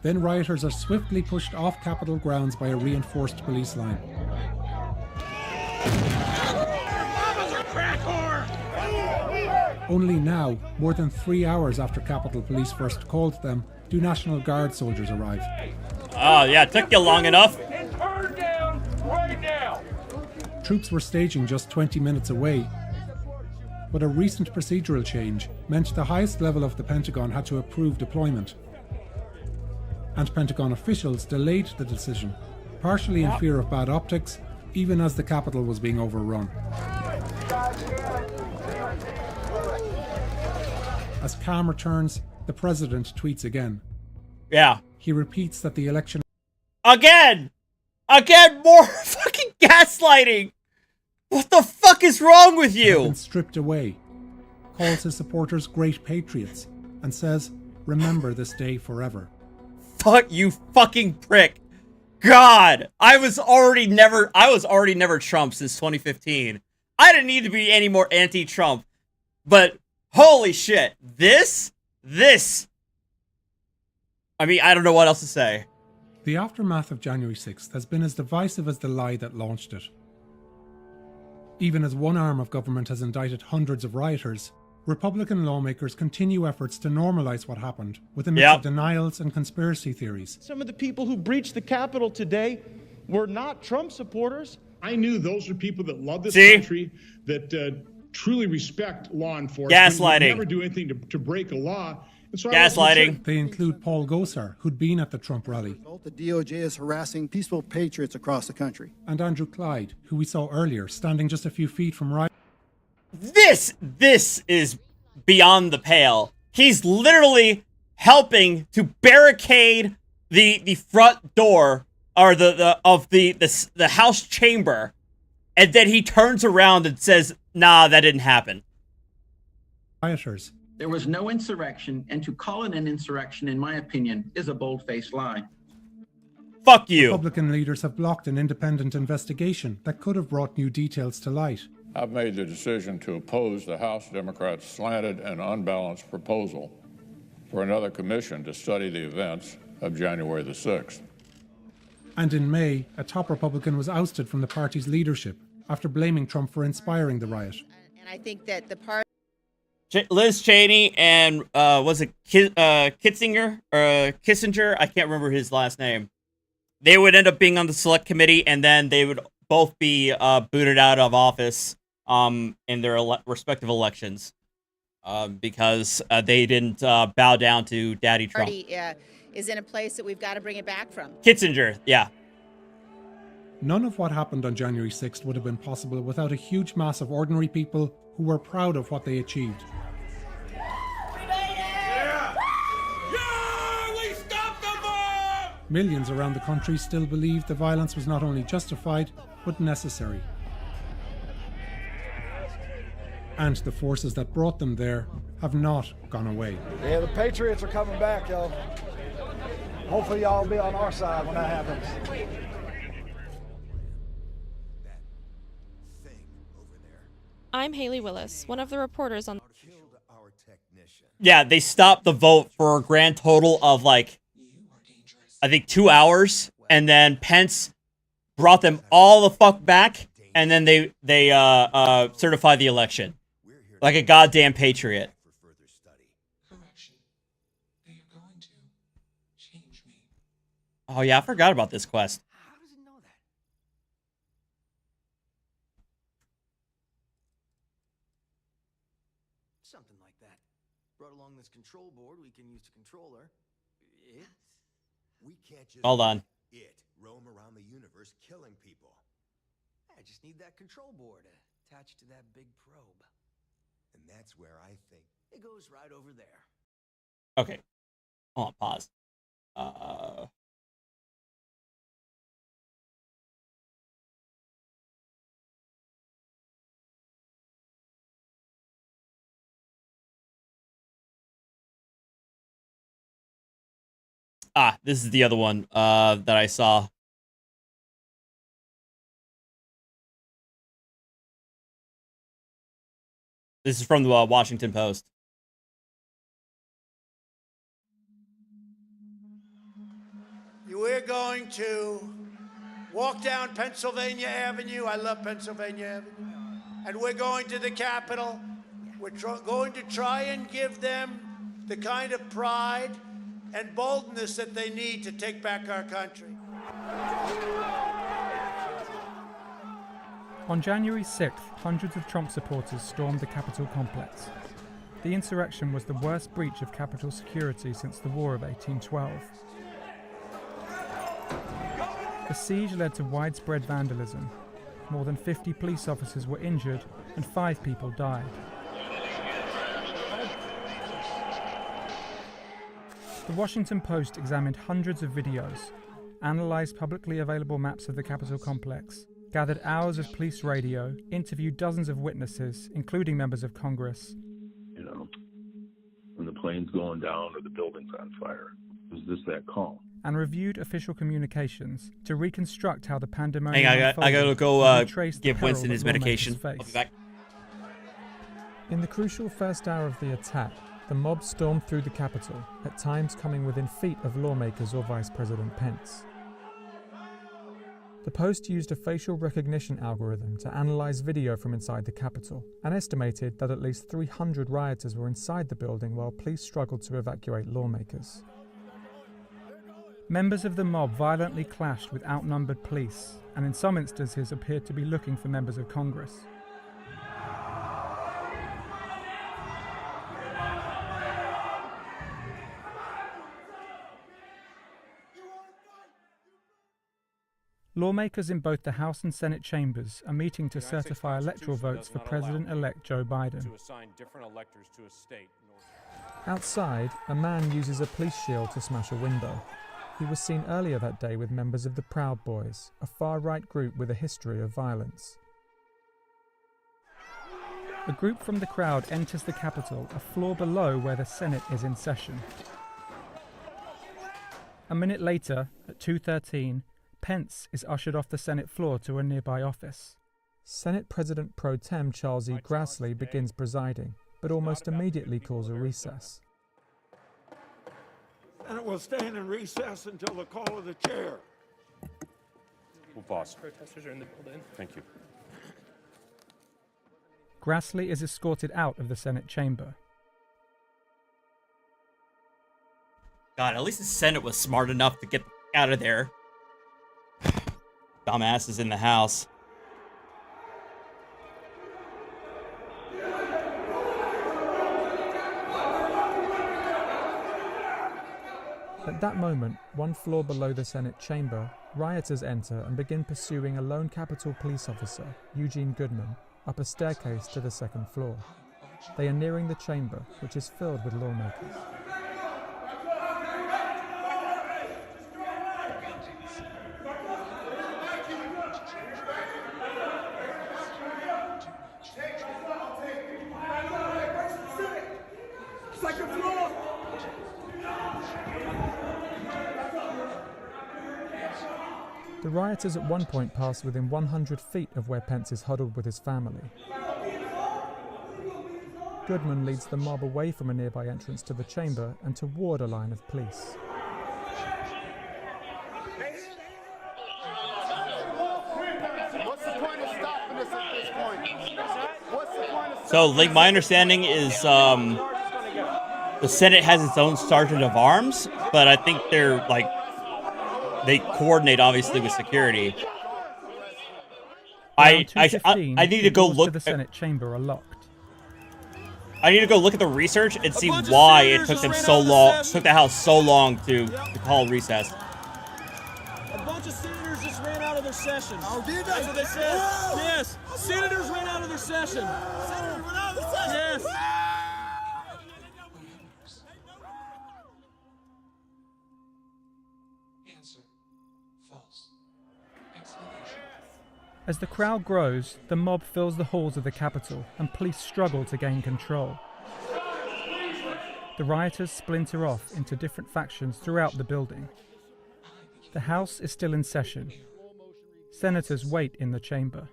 Then rioters are swiftly pushed off Capitol grounds by a reinforced police line. Only now, more than 3 hours after Capitol Police first called them, do National Guard soldiers arrive. Oh yeah, it took you long enough. And turn down right now! Troops were staging just 20 minutes away, but a recent procedural change meant the highest level of the Pentagon had to approve deployment. And Pentagon officials delayed the decision, partially in fear of bad optics, even as the Capitol was being overrun. As calm returns, the president tweets again. Yeah. He repeats that the election... Again! More fucking gaslighting! What the fuck is wrong with you? ...been stripped away, calls his supporters great patriots, and says, remember this day forever. Fuck you fucking prick. God! I was already never Trump since 2015. I didn't need to be any more anti-Trump. But... holy shit, this, I mean, I don't know what else to say. The aftermath of January 6th has been as divisive as the lie that launched it. Even as one arm of government has indicted hundreds of rioters, Republican lawmakers continue efforts to normalize what happened with a mix of denials and conspiracy theories. Some of the people who breached the Capitol today were not Trump supporters. I knew those are people that love this See? country, that truly respect law enforcement. Gaslighting. Would never do anything to break a law. And so Gaslighting. They include Paul Gosar, who'd been at the Trump rally, The DOJ is harassing peaceful patriots across the country. and Andrew Clyde, who we saw earlier, standing just a few feet from riot. This is beyond the pale. He's literally helping to barricade the front door or the House chamber, and then he turns around and says, "Nah, that didn't happen." Rioters. There was no insurrection, and to call it an insurrection, in my opinion, is a bold-faced lie. Fuck you. Republican leaders have blocked an independent investigation that could have brought new details to light. I've made the decision to oppose the House Democrats' slanted and unbalanced proposal for another commission to study the events of January the 6th. And in May, a top Republican was ousted from the party's leadership after blaming Trump for inspiring the riot. And I think that the party... Liz Cheney and was it Kissinger or Kissinger? I can't remember his last name. They would end up being on the select committee, and then they would both be booted out of office in their respective elections because they didn't bow down to Daddy Trump. Party is in a place that we've got to bring it back from. Kissinger, yeah. None of what happened on January 6th would have been possible without a huge mass of ordinary people who were proud of what they achieved. Millions around the country still believe the violence was not only justified, but necessary. And the forces that brought them there have not gone away. Yeah, the Patriots are coming back, y'all. Hopefully y'all will be on our side when that happens. I'm Haley Willis, one of the reporters on... Yeah, they stopped the vote for a grand total of, like, I think 2 hours, and then Pence brought them all the fuck back, and then they certified the election. Like a goddamn patriot. Oh yeah, I forgot about this quest. Something like that. Brought along this control board we can use to control her. We can't just Hold on. roam around the universe killing people. I just need that control board attached to that big probe. And that's where I think it goes right over there. Okay. Hold on, pause. This is the other one that I saw. This is from the Washington Post. We're going to walk down Pennsylvania Avenue. I love Pennsylvania Avenue. And we're going to the Capitol. We're going to try and give them the kind of pride and boldness that they need to take back our country. On January 6th, hundreds of Trump supporters stormed the Capitol complex. The insurrection was the worst breach of Capitol security since the War of 1812. The siege led to widespread vandalism. More than 50 police officers were injured and 5 people died. The Washington Post examined hundreds of videos, analysed publicly available maps of the Capitol complex, gathered hours of police radio, interviewed dozens of witnesses, including members of Congress. You know, when the plane's going down or the building's on fire, is this that calm? And reviewed official communications to reconstruct how the pandemonium Hey, I gotta go give Winston his medication. I'll be back. In the crucial first hour of the attack, the mob stormed through the Capitol, at times coming within feet of lawmakers or Vice President Pence. The Post used a facial recognition algorithm to analyze video from inside the Capitol and estimated that at least 300 rioters were inside the building while police struggled to evacuate lawmakers. Members of the mob violently clashed with outnumbered police, and in some instances appeared to be looking for members of Congress. Lawmakers in both the House and Senate chambers are meeting to certify electoral votes for President-elect Joe Biden. Outside, a man uses a police shield to smash a window. He was seen earlier that day with members of the Proud Boys, a far-right group with a history of violence. A group from the crowd enters the Capitol, a floor below where the Senate is in session. A minute later, at 2:13, Pence is ushered off the Senate floor to a nearby office. Senate President Pro Tem Charles E. Grassley begins presiding, but almost immediately calls a recess. And it will stand in recess until the call of the chair. We'll pause. Protesters are in the building. Thank you. Grassley is escorted out of the Senate chamber. God, at least the Senate was smart enough to get out of there. Dumbasses in the House. At that moment, one floor below the Senate chamber, rioters enter and begin pursuing a lone Capitol police officer, Eugene Goodman, up a staircase to the second floor. They are nearing the chamber, which is filled with lawmakers. The rioters at one point pass within 100 feet of where Pence is huddled with his family. Goodman leads the mob away from a nearby entrance to the chamber and toward a line of police. What's the point of stopping us at this point? What's the point of So, like, my understanding is the Senate has its own sergeant of arms, but I think they're like they coordinate obviously with security. I need to go look. The Senate chamber are locked. I need to go look at the research and see why it took them so long. Took the House so long to call recess. A bunch of senators just ran out of their session. Oh, did they? That's what they said. Whoa! Yes, senators ran out of their session. Senators ran out of the session. Yes. As the crowd grows, the mob fills the halls of the Capitol and police struggle to gain control. The rioters splinter off into different factions throughout the building. The House is still in session. Senators wait in the chamber.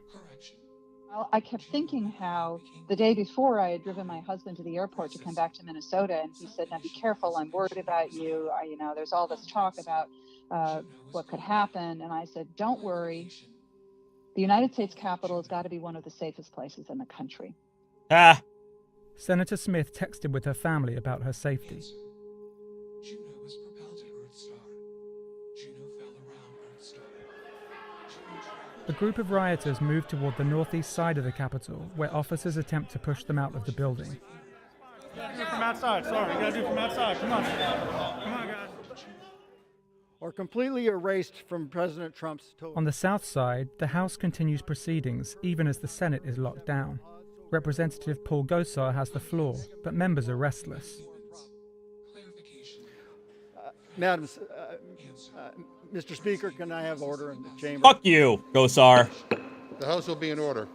Well, I kept thinking how the day before I had driven my husband to the airport to come back to Minnesota, and he said, "Now be careful, I'm worried about you. There's all this talk about what could happen." And I said, "Don't worry. The United States Capitol has got to be one of the safest places in the country." Senator Smith texted with her family about her safety. A group of rioters move toward the northeast side of the Capitol, where officers attempt to push them out of the building. Do it from outside. Sorry, you gotta do it from outside. Come on. Come on, guys. Or completely erased from President Trump's total. On the south side, the House continues proceedings even as the Senate is locked down. Representative Paul Gosar has the floor, but members are restless. Madam, Mr. Speaker, can I have order in the chamber? Fuck you, Gosar. The House will be in order.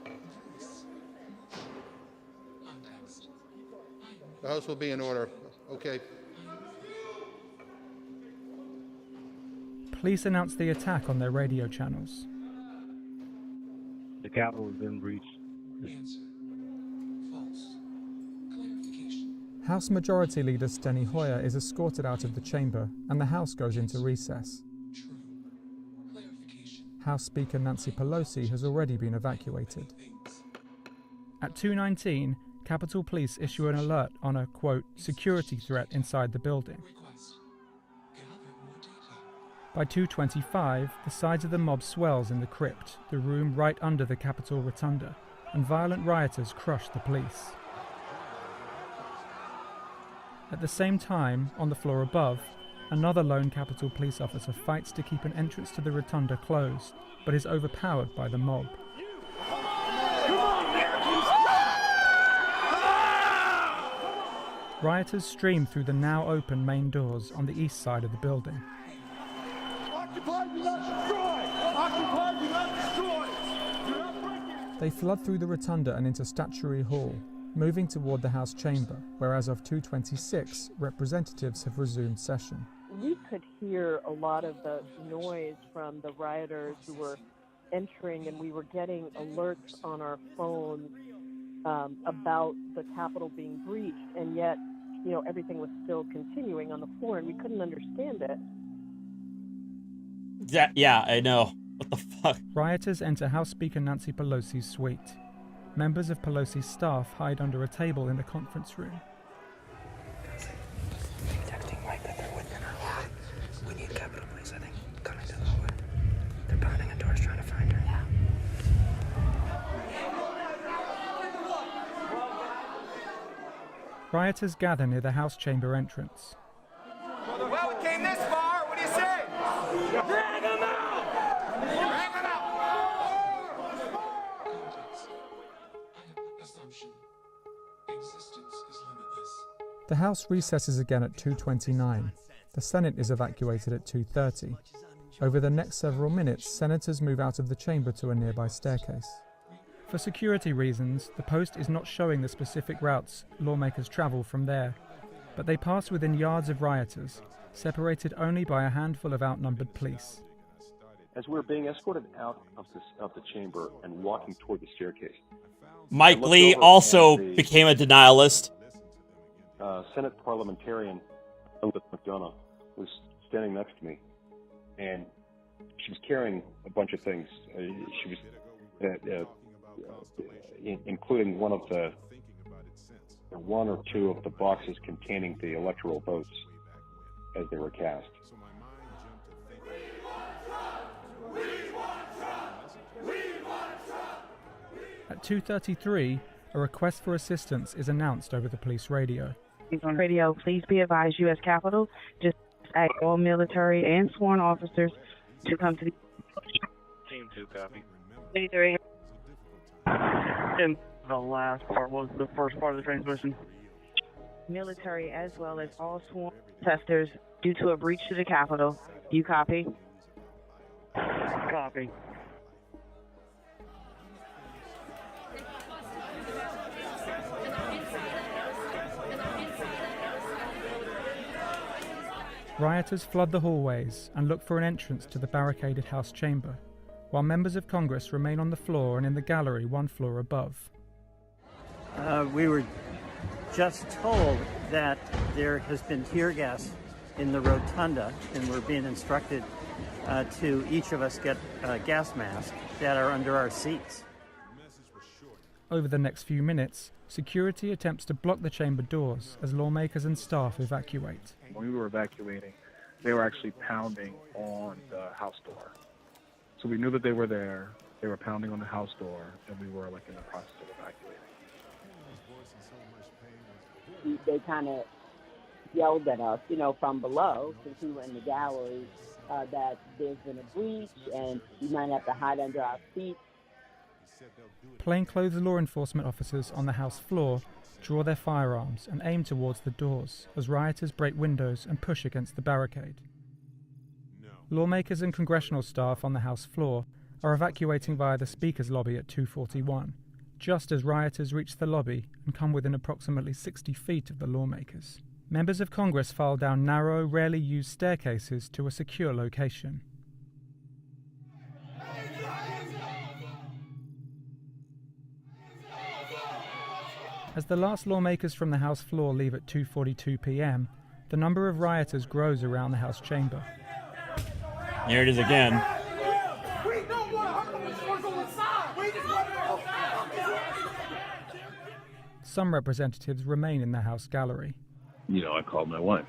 The House will be in order. Okay. Police announce the attack on their radio channels. The Capitol has been breached. House Majority Leader Steny Hoyer is escorted out of the chamber, and the House goes into recess. House Speaker Nancy Pelosi has already been evacuated. At 2:19, Capitol Police issue an alert on a, quote, security threat inside the building. By 2:25, the size of the mob swells in the crypt, the room right under the Capitol Rotunda, and violent rioters crush the police. At the same time, on the floor above, another lone Capitol police officer fights to keep an entrance to the rotunda closed, but is overpowered by the mob. Rioters stream through the now open main doors on the east side of the building. Occupy, do not destroy! Occupy, do not destroy! Do not break it! They flood through the rotunda and into Statuary Hall, moving toward the House chamber, where as of 2:26, representatives have resumed session. We could hear a lot of the noise from the rioters who were entering, and we were getting alerts on our phones about the Capitol being breached, and yet, everything was still continuing on the floor, and we couldn't understand it. Yeah, I know. What the fuck? Rioters enter House Speaker Nancy Pelosi's suite. Members of Pelosi's staff hide under a table in the conference room. Texting Mike that they're within her hallway. We need Capitol Police, I think, coming to the hallway. They're pounding on doors trying to find her. Yeah. Rioters gather near the House chamber entrance. Well, we came this far. What do you say? Drag him out! Drag him The House recesses again at 2:29. The Senate is evacuated at 2:30. Over the next several minutes, senators move out of the chamber to a nearby staircase. For security reasons, the post is not showing the specific routes lawmakers travel from there, but they pass within yards of rioters, separated only by a handful of outnumbered police. As we were being escorted out of the chamber and walking toward the staircase, Mike Lee also became a denialist. Senate parliamentarian Elizabeth McDonough was standing next to me, and she was carrying a bunch of things. She was including one or two of the boxes containing the electoral votes as they were cast. At 2:33, a request for assistance is announced over the police radio. On radio, please be advised, U.S. Capitol just asked all military and sworn officers to come to the... Team 2, copy. 83. And the last part was the first part of the transmission. Military as well as all sworn protesters due to a breach to the Capitol. You copy? Copy. Rioters flood the hallways and look for an entrance to the barricaded House chamber, while members of Congress remain on the floor and in the gallery one floor above. We were just told that there has been tear gas in the rotunda, and we're being instructed to each of us get gas masks that are under our seats. Over the next few minutes, security attempts to block the chamber doors as lawmakers and staff evacuate. When we were evacuating, they were actually pounding on the house door. So we knew that they were there, they were pounding on the house door, and we were in the process of evacuating. They kind of yelled at us, from below, since we were in the gallery, that there's been a breach and we might have to hide under our seats. Plainclothes law enforcement officers on the House floor draw their firearms and aim towards the doors as rioters break windows and push against the barricade. Lawmakers and congressional staff on the House floor are evacuating via the Speaker's lobby at 2:41, just as rioters reach the lobby and come within approximately 60 feet of the lawmakers. Members of Congress file down narrow, rarely used staircases to a secure location. As the last lawmakers from the House floor leave at 2:42 p.m., the number of rioters grows around the House chamber. Here it is again. Some representatives remain in the House gallery. I called my wife.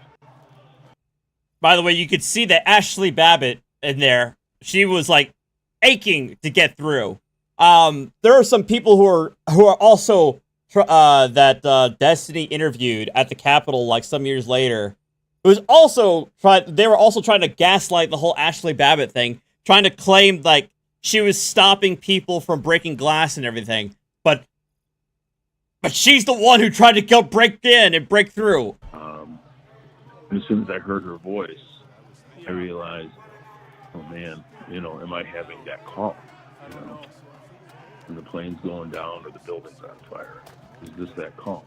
By the way, you could see that Ashley Babbitt in there. She was like aching to get through. There are some people who are also that Destiny interviewed at the Capitol like some years later. It was also they were also trying to gaslight the whole Ashley Babbitt thing, trying to claim like she was stopping people from breaking glass and everything. But she's the one who tried to go break in and break through. As soon as I heard her voice, I realized, oh man, am I having that call? When the plane's going down or the building's on fire. Is this that call?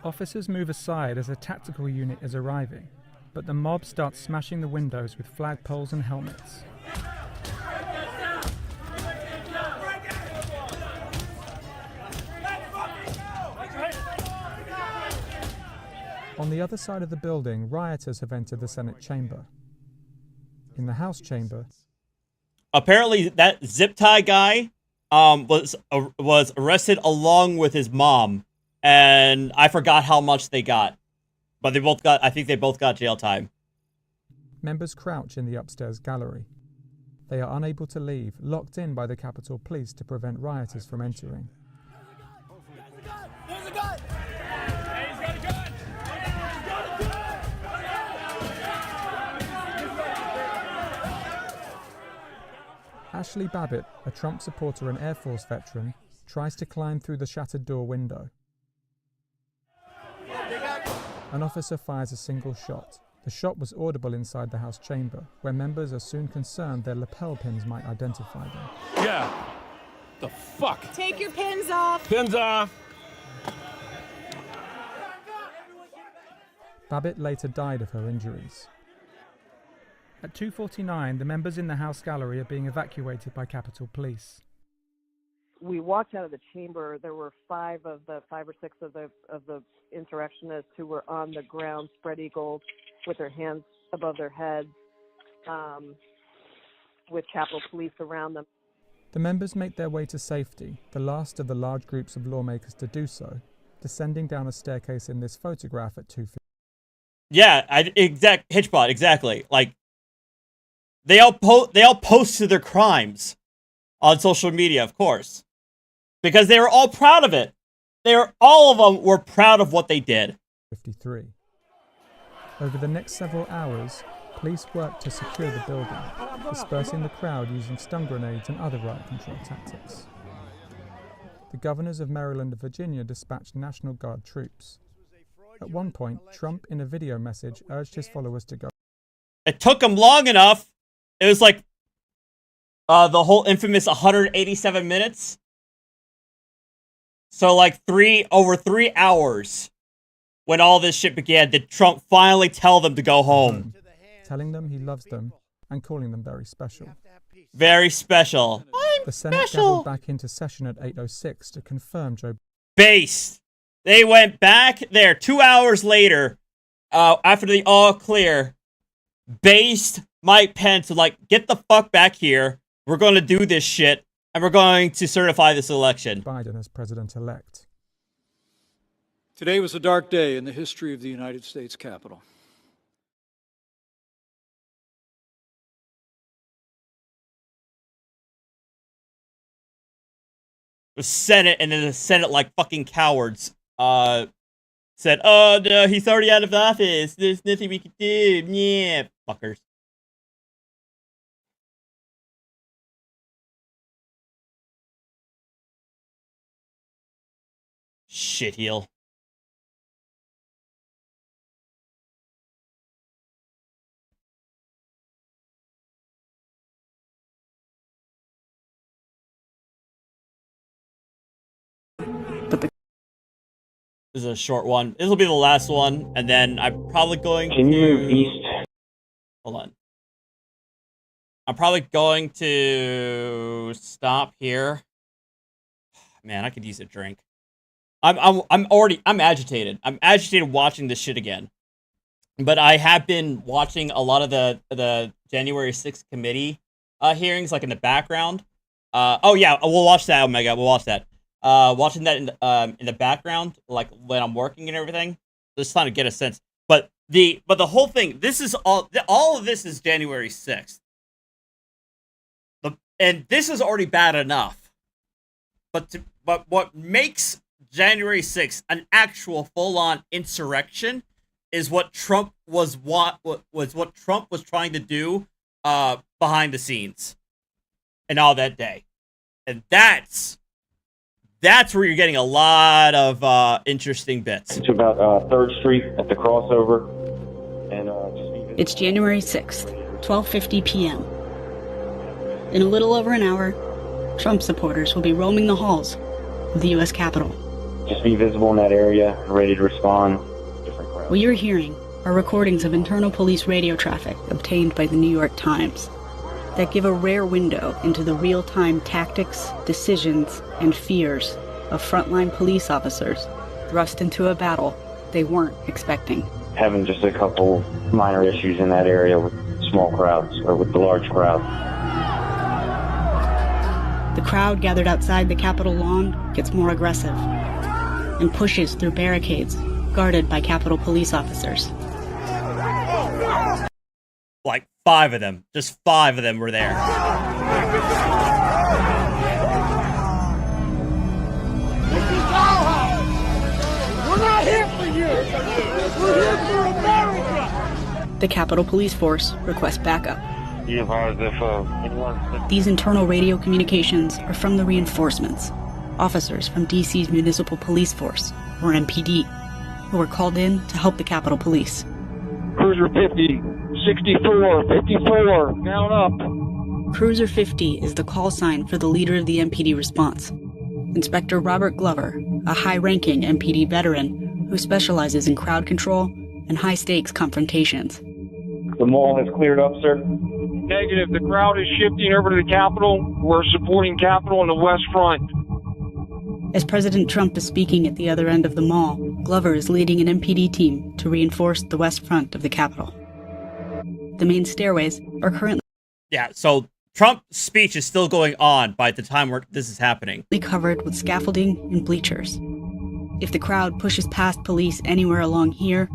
Officers move aside as a tactical unit is arriving, but the mob starts smashing the windows with flagpoles and helmets. On the other side of the building, rioters have entered the Senate chamber. In the House chamber, apparently that zip tie guy was arrested along with his mom, and I forgot how much they got, but I think they both got jail time. Members crouch in the upstairs gallery. They are unable to leave, locked in by the Capitol Police to prevent rioters from entering. There's a gun! Hey, he's got a gun! Ashley Babbitt, a Trump supporter and Air Force veteran, tries to climb through the shattered door window. An officer fires a single shot. The shot was audible inside the House chamber, where members are soon concerned their lapel pins might identify them. Yeah. The fuck? Take your pins off. Pins off. Babbitt later died of her injuries. At 2:49, the members in the House gallery are being evacuated by Capitol Police. We walked out of the chamber. There were five or six of the insurrectionists who were on the ground, spread eagled, with their hands above their heads, with Capitol Police around them. The members make their way to safety, the last of the large groups of lawmakers to do so, descending down a staircase in this photograph at 2:50. Yeah, Hitchbot, exactly. Like, they all posted their crimes on social media, of course, because they were all proud of it. All of them were proud of what they did. 53. Over the next several hours, police worked to secure the building, dispersing the crowd using stun grenades and other riot control tactics. The governors of Maryland and Virginia dispatched National Guard troops. At one point, Trump, in a video message, urged his followers to go. It took him long enough. It was like the whole infamous 187 minutes. So like over 3 hours when all this shit began, did Trump finally tell them to go home. Telling them he loves them and calling them very special. Very special. The Senate gaveled back into session at 8:06 to confirm Joe. Based. They went back there 2 hours later, after the all clear. Based Mike Pence was like, get the fuck back here. We're going to do this shit, and we're going to certify this election. Biden as president-elect. Today was a dark day in the history of the United States Capitol. The Senate, and then the Senate, like fucking cowards, said, oh no, he's already out of office. There's nothing we can do. Yeah, fuckers. Shitheel. This is a short one. This will be the last one, and then I'm probably going to move east. Hold on. I'm probably going to stop here. Man, I could use a drink. I'm agitated. I'm agitated watching this shit again. But I have been watching a lot of the January 6th committee hearings, like in the background. Oh yeah, we'll watch that, Omega. We'll watch that. Watching that in the background, like when I'm working and everything. just trying to get a sense. But the whole thing, this is all of this is January 6th. And this is already bad enough. But what makes January 6th an actual full-on insurrection is what Trump was trying to do behind the scenes and all that day. And that's where you're getting a lot of interesting bits. It's about 3rd Street at the crossover. And it's January 6th, 12:50 p.m. In a little over an hour, Trump supporters will be roaming the halls of the U.S. Capitol. Just be visible in that area, ready to respond. What you're hearing are recordings of internal police radio traffic obtained by the New York Times that give a rare window into the real-time tactics, decisions, and fears of frontline police officers thrust into a battle they weren't expecting. Having just a couple minor issues in that area with small crowds, or with the large crowd. The crowd gathered outside the Capitol lawn gets more aggressive and pushes through barricades guarded by Capitol police officers. Like 5 of them. Just 5 of them were there. We're not here for you! We're here for America! The Capitol Police Force requests backup. These internal radio communications are from the reinforcements, officers from D.C.'s Municipal Police Force, or MPD, who were called in to help the Capitol Police. Cruiser 50, 64, 54, down up. Cruiser 50 is the call sign for the leader of the MPD response, Inspector Robert Glover, a high-ranking MPD veteran who specializes in crowd control and high-stakes confrontations. The mall has cleared up, sir? Negative. The crowd is shifting over to the Capitol. We're supporting Capitol in the West Front. As President Trump is speaking at the other end of the mall, Glover is leading an MPD team to reinforce the West Front of the Capitol. The main stairways are currently... Yeah, so Trump's speech is still going on by the time this is happening. ...covered with scaffolding and bleachers. If the crowd pushes past police anywhere along here,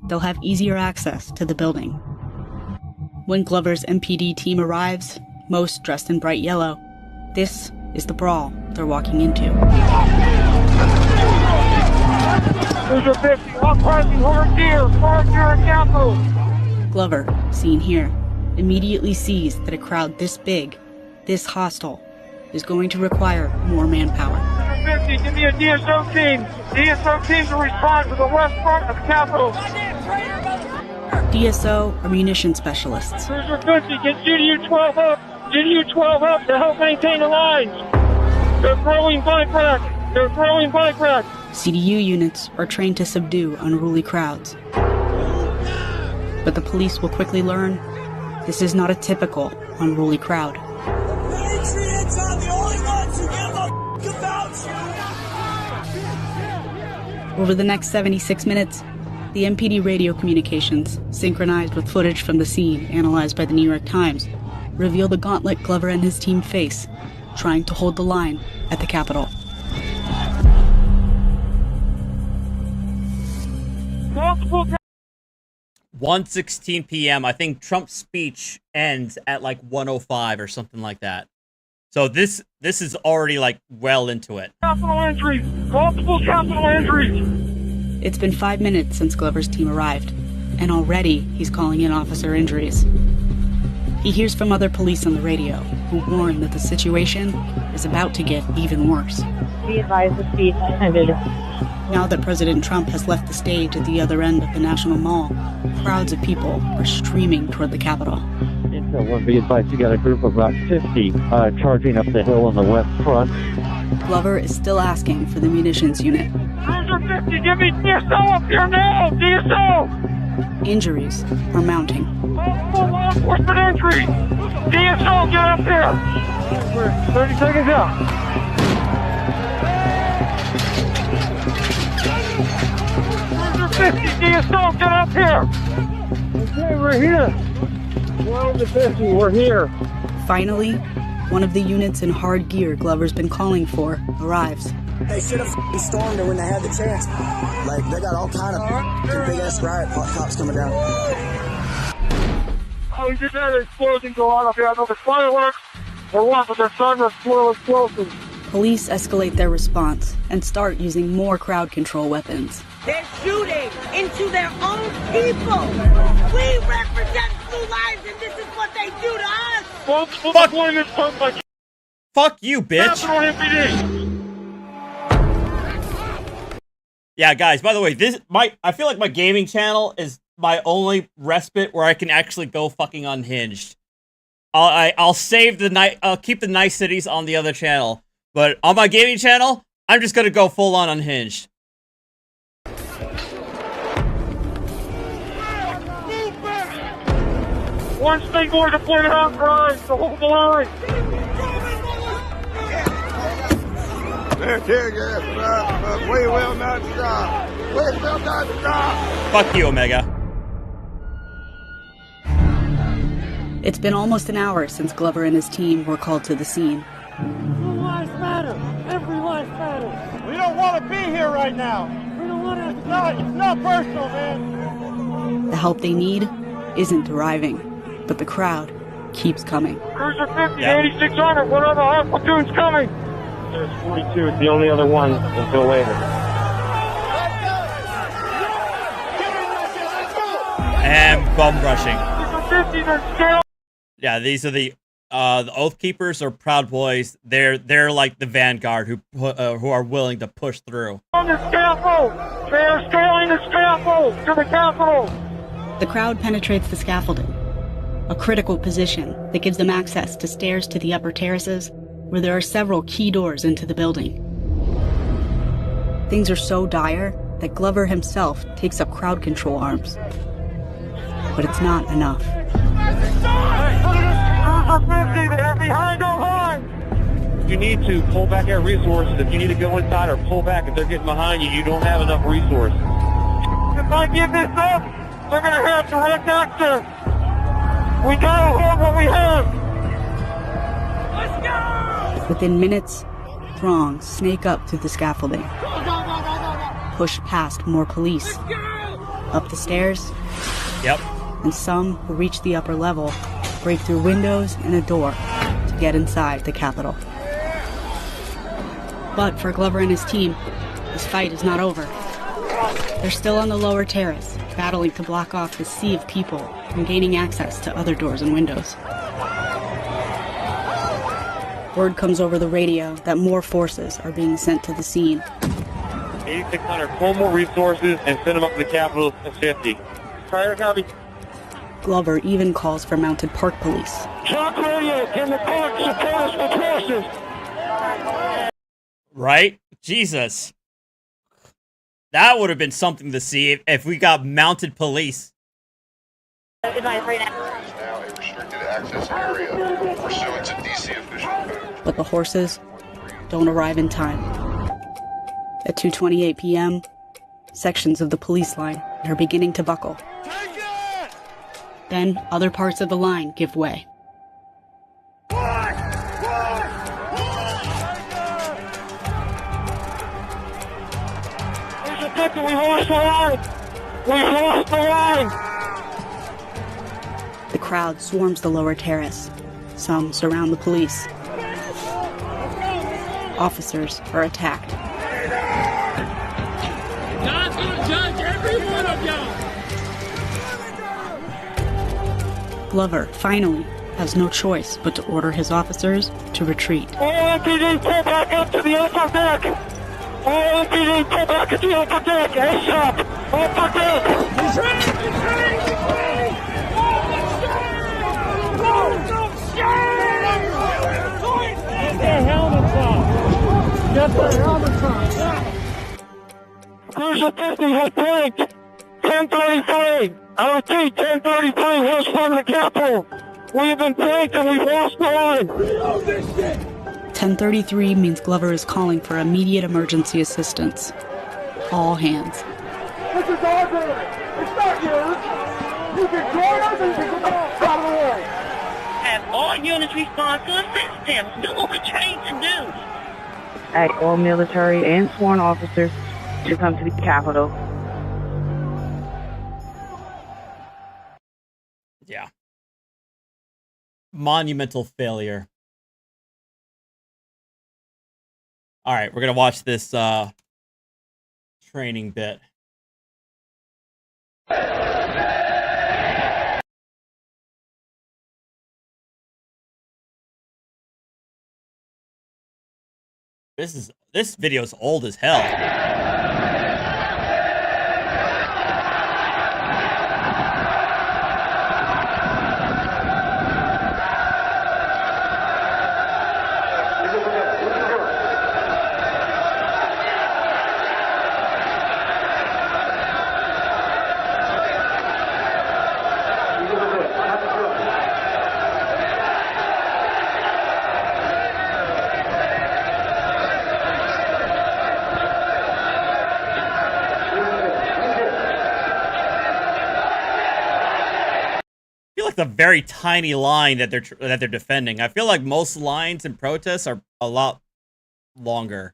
they'll have easier access to the building. When Glover's MPD team arrives, most dressed in bright yellow, this is the brawl they're walking into. Cruiser 50, I'm pressing hard gear at Capitol. Glover, seen here, immediately sees that a crowd this big, this hostile, is going to require more manpower. Cruiser 50, give me a DSO team. DSO team to respond to the West Front of the Capitol. DSO are munition specialists. Cruiser 50, get GDU-12 up. GDU-12 up to help maintain the lines. They're throwing bike rack. CDU units are trained to subdue unruly crowds. But the police will quickly learn this is not a typical unruly crowd. Patriots are the only ones who give a about you. Over the next 76 minutes, the MPD radio communications, synchronized with footage from the scene analyzed by the New York Times, reveal the gauntlet Glover and his team face, trying to hold the line at the Capitol. 1:16 p.m. I think Trump's speech ends at like 1:05 or something like that. So this is already like well into it. Capital entries! Multiple capital entries! It's been 5 minutes since Glover's team arrived, and already he's calling in officer injuries. He hears from other police on the radio, who warn that the situation is about to get even worse. Be advised the speech ended. Now that President Trump has left the stage at the other end of the National Mall, crowds of people are streaming toward the Capitol. Intel, be advised, you got a group of about 50 charging up the hill on the west front. Glover is still asking for the munitions unit. Cruiser 50, give me DSO up here now! DSO! Injuries are mounting. Multiple law enforcement entry! DSO, get up here! We're 30 seconds out. Cruiser 50, DSO, get up here! Okay, we're here. 12 to 50, we're here. Finally, one of the units in hard gear Glover's been calling for arrives. They should have stormed her when they had the chance. Like, they got all kind of big-ass riot cops coming down. Oh, we just had an explosion go on up here. I know the fireworks or what, but they're starting to swirl explosives. Police escalate their response and start using more crowd control weapons. They're shooting into their own people. We represent Blue Lives, and this is what they do to us. Fuck you, bitch. Yeah, guys, by the way, I feel like my gaming channel is my only respite where I can actually go fucking unhinged. I'll save I'll keep the nice cities on the other channel, but on my gaming channel, I'm just gonna go full on unhinged. One skateboard to play out grind, so hold the line. They're tearing us up, but we will not stop. We will not stop. Fuck you, Omega. It's been almost an hour since Glover and his team were called to the scene. Blue lives matter. Every life matters. We don't want to be here right now. We don't want to die. It's not personal, man. The help they need isn't arriving, but the crowd keeps coming. Cruiser 50, 8600. What other hot platoon's coming? There's 42. It's the only other one until later. And bum rushing. Yeah, these are the Oath Keepers or Proud Boys. They're like the vanguard who are willing to push through. On the scaffold! They are scaling the scaffold to the Capitol! The crowd penetrates the scaffolding, a critical position that gives them access to stairs to the upper terraces, where there are several key doors into the building. Things are so dire that Glover himself takes up crowd control arms. But it's not enough. They're behind our line! You need to pull back our resources. If you need to go inside or pull back, if they're getting behind you, you don't have enough resources. If I give this up, they're gonna have direct access. We gotta hold what we have. Let's go! Within minutes, throngs snake up through the scaffolding, push past more police, up the stairs. Yep. And some who reach the upper level break through windows and a door to get inside the Capitol. But for Glover and his team, this fight is not over. They're still on the lower terrace, battling to block off the sea of people from gaining access to other doors and windows. Word comes over the radio that more forces are being sent to the scene. 8600, pull more resources and send them up to the Capitol at 50. Prior copy. Glover even calls for mounted park police. Talk radio, can the park support us with horses? Right? Jesus. That would have been something to see if we got mounted police. Now a restricted access area pursuant to DC official code. But the horses don't arrive in time. At 2:28 p.m., sections of the police line are beginning to buckle. Then other parts of the line give way. We lost the line! We lost the line! The crowd swarms the lower terrace. Some surround the police. Officers are attacked. God's gonna judge every one of y'all! Glover finally has no choice but to order his officers to retreat. All MPD, pull back up to the upper deck! All MPD, pull back to the upper deck! ASAP! Upper deck! He's ready! He's ready! He's ready! Get their helmets on! Get their helmets on! Cruiser 50 has blinked! 1033! I repeat, 1033 west from the Capitol! We have been pranked and we've lost the line! Reload this shit! 1033 means Glover is calling for immediate emergency assistance. All hands. This is our building! It's not yours! You can join us and you can go out of the way! Have all units respond to assistance. Do what we trained to do. ask all military and sworn officers to come to the Capitol. Yeah. Monumental failure. All right, we're going to watch this training bit. This video is old as hell. I feel like the very tiny line that they're defending. I feel like most lines in protests are a lot longer.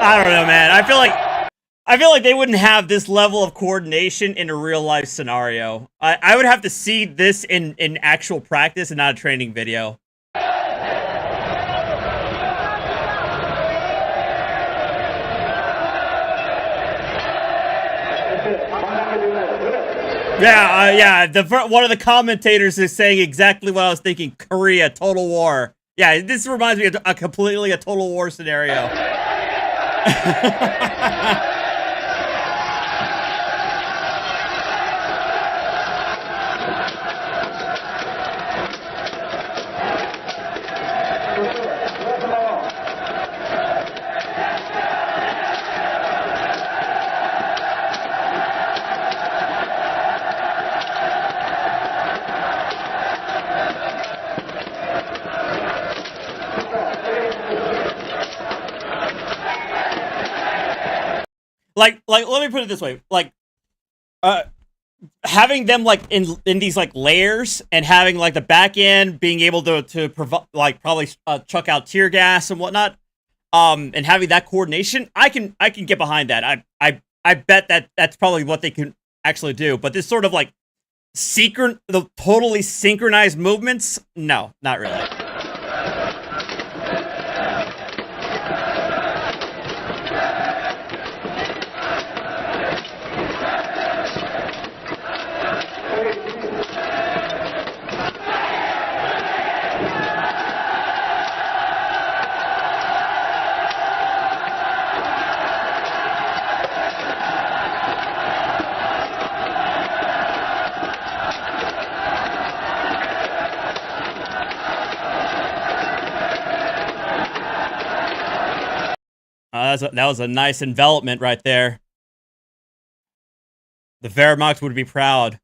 I don't know, man. I feel like they wouldn't have this level of coordination in a real life scenario. I would have to see this in actual practice and not a training video. Yeah. One of the commentators is saying exactly what I was thinking. Korea, total war. Yeah, this reminds me of a total war scenario. Like, let me put it this way. Like, having them like in these like layers and having like the back end being able to provide like probably chuck out tear gas and whatnot, and having that coordination, I can get behind that. I bet that's probably what they can actually do. But this sort of like the totally synchronized movements, no, not really. That was a nice envelopment right there. The Wehrmacht would be proud.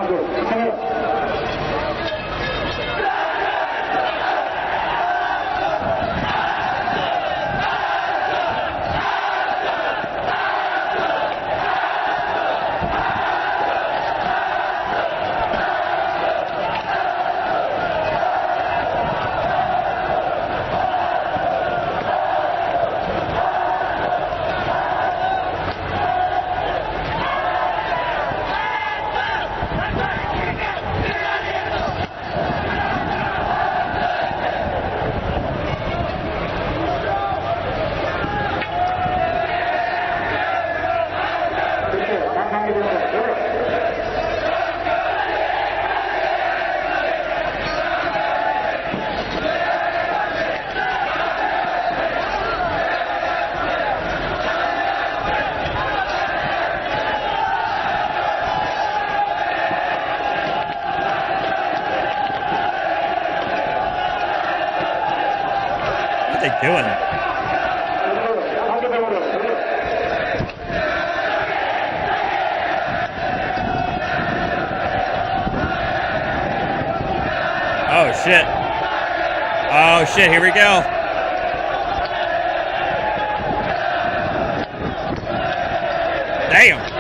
What are they doing? Oh shit. Oh shit, here we go. Damn.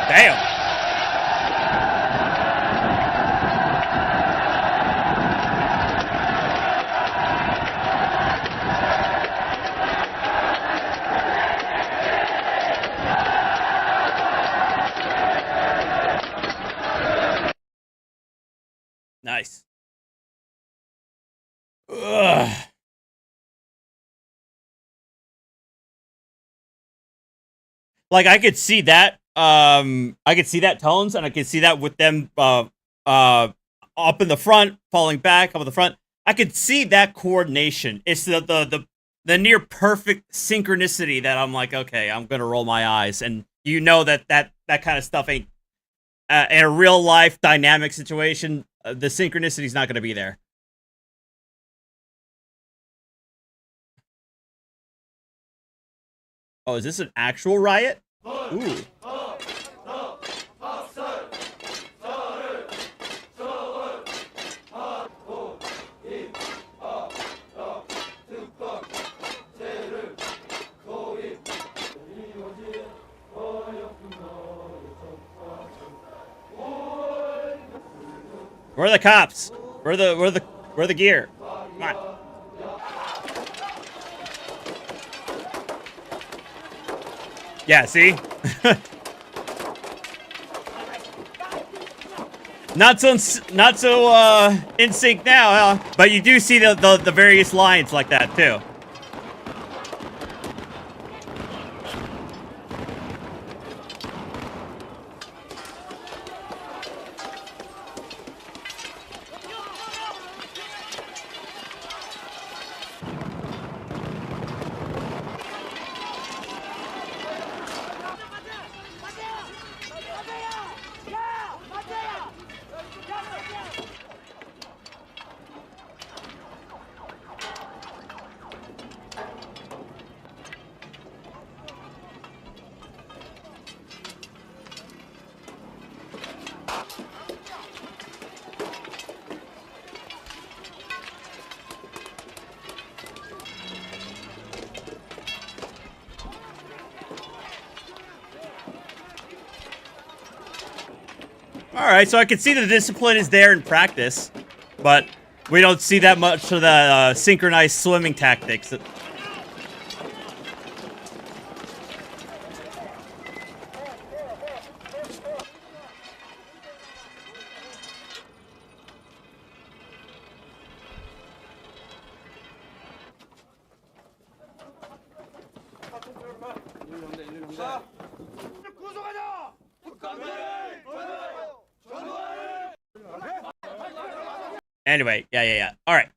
Damn. Nice. Ugh. Like I could see that. I could see that tones, and I could see that with them up in the front, falling back, up in the front. I could see that coordination. It's the near perfect synchronicity that I'm like, okay, I'm gonna roll my eyes, and you know that kind of stuff ain't in a real life dynamic situation. The synchronicity is not gonna be there. Oh, is this an actual riot? Ooh. Where are the cops? Where the gear? Come on. Yeah, see? not so in sync now, huh? But you do see the various lines like that too. Alright, so I can see the discipline is there in practice, but we don't see that much of the synchronized swimming tactics. Anyway, yeah. All right.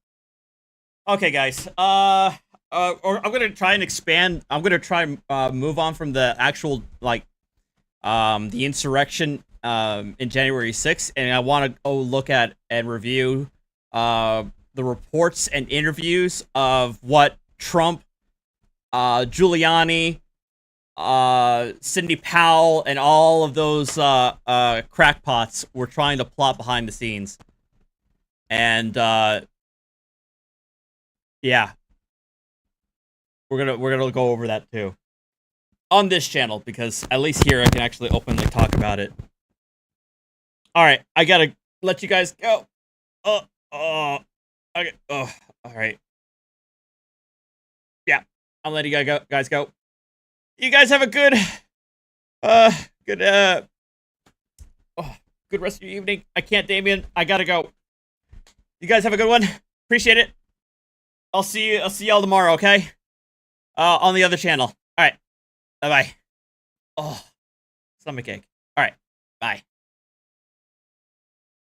Okay, guys. Or I'm gonna try and expand. I'm gonna try and move on from the actual the insurrection in January 6th, and I want to go look at and review the reports and interviews of what Trump, Giuliani, Sidney Powell, and all of those crackpots were trying to plot behind the scenes. And yeah, we're gonna go over that too on this channel, because at least here I can actually openly talk about it. All right, I gotta let you guys go. Okay. All right. Yeah, I'm letting you guys go. You guys have a good good rest of your evening. I can't, Damien. I gotta go. You guys have a good one. Appreciate it. I'll see y'all tomorrow, okay? On the other channel. All right. Bye-bye. Oh, stomachache. All right. Bye.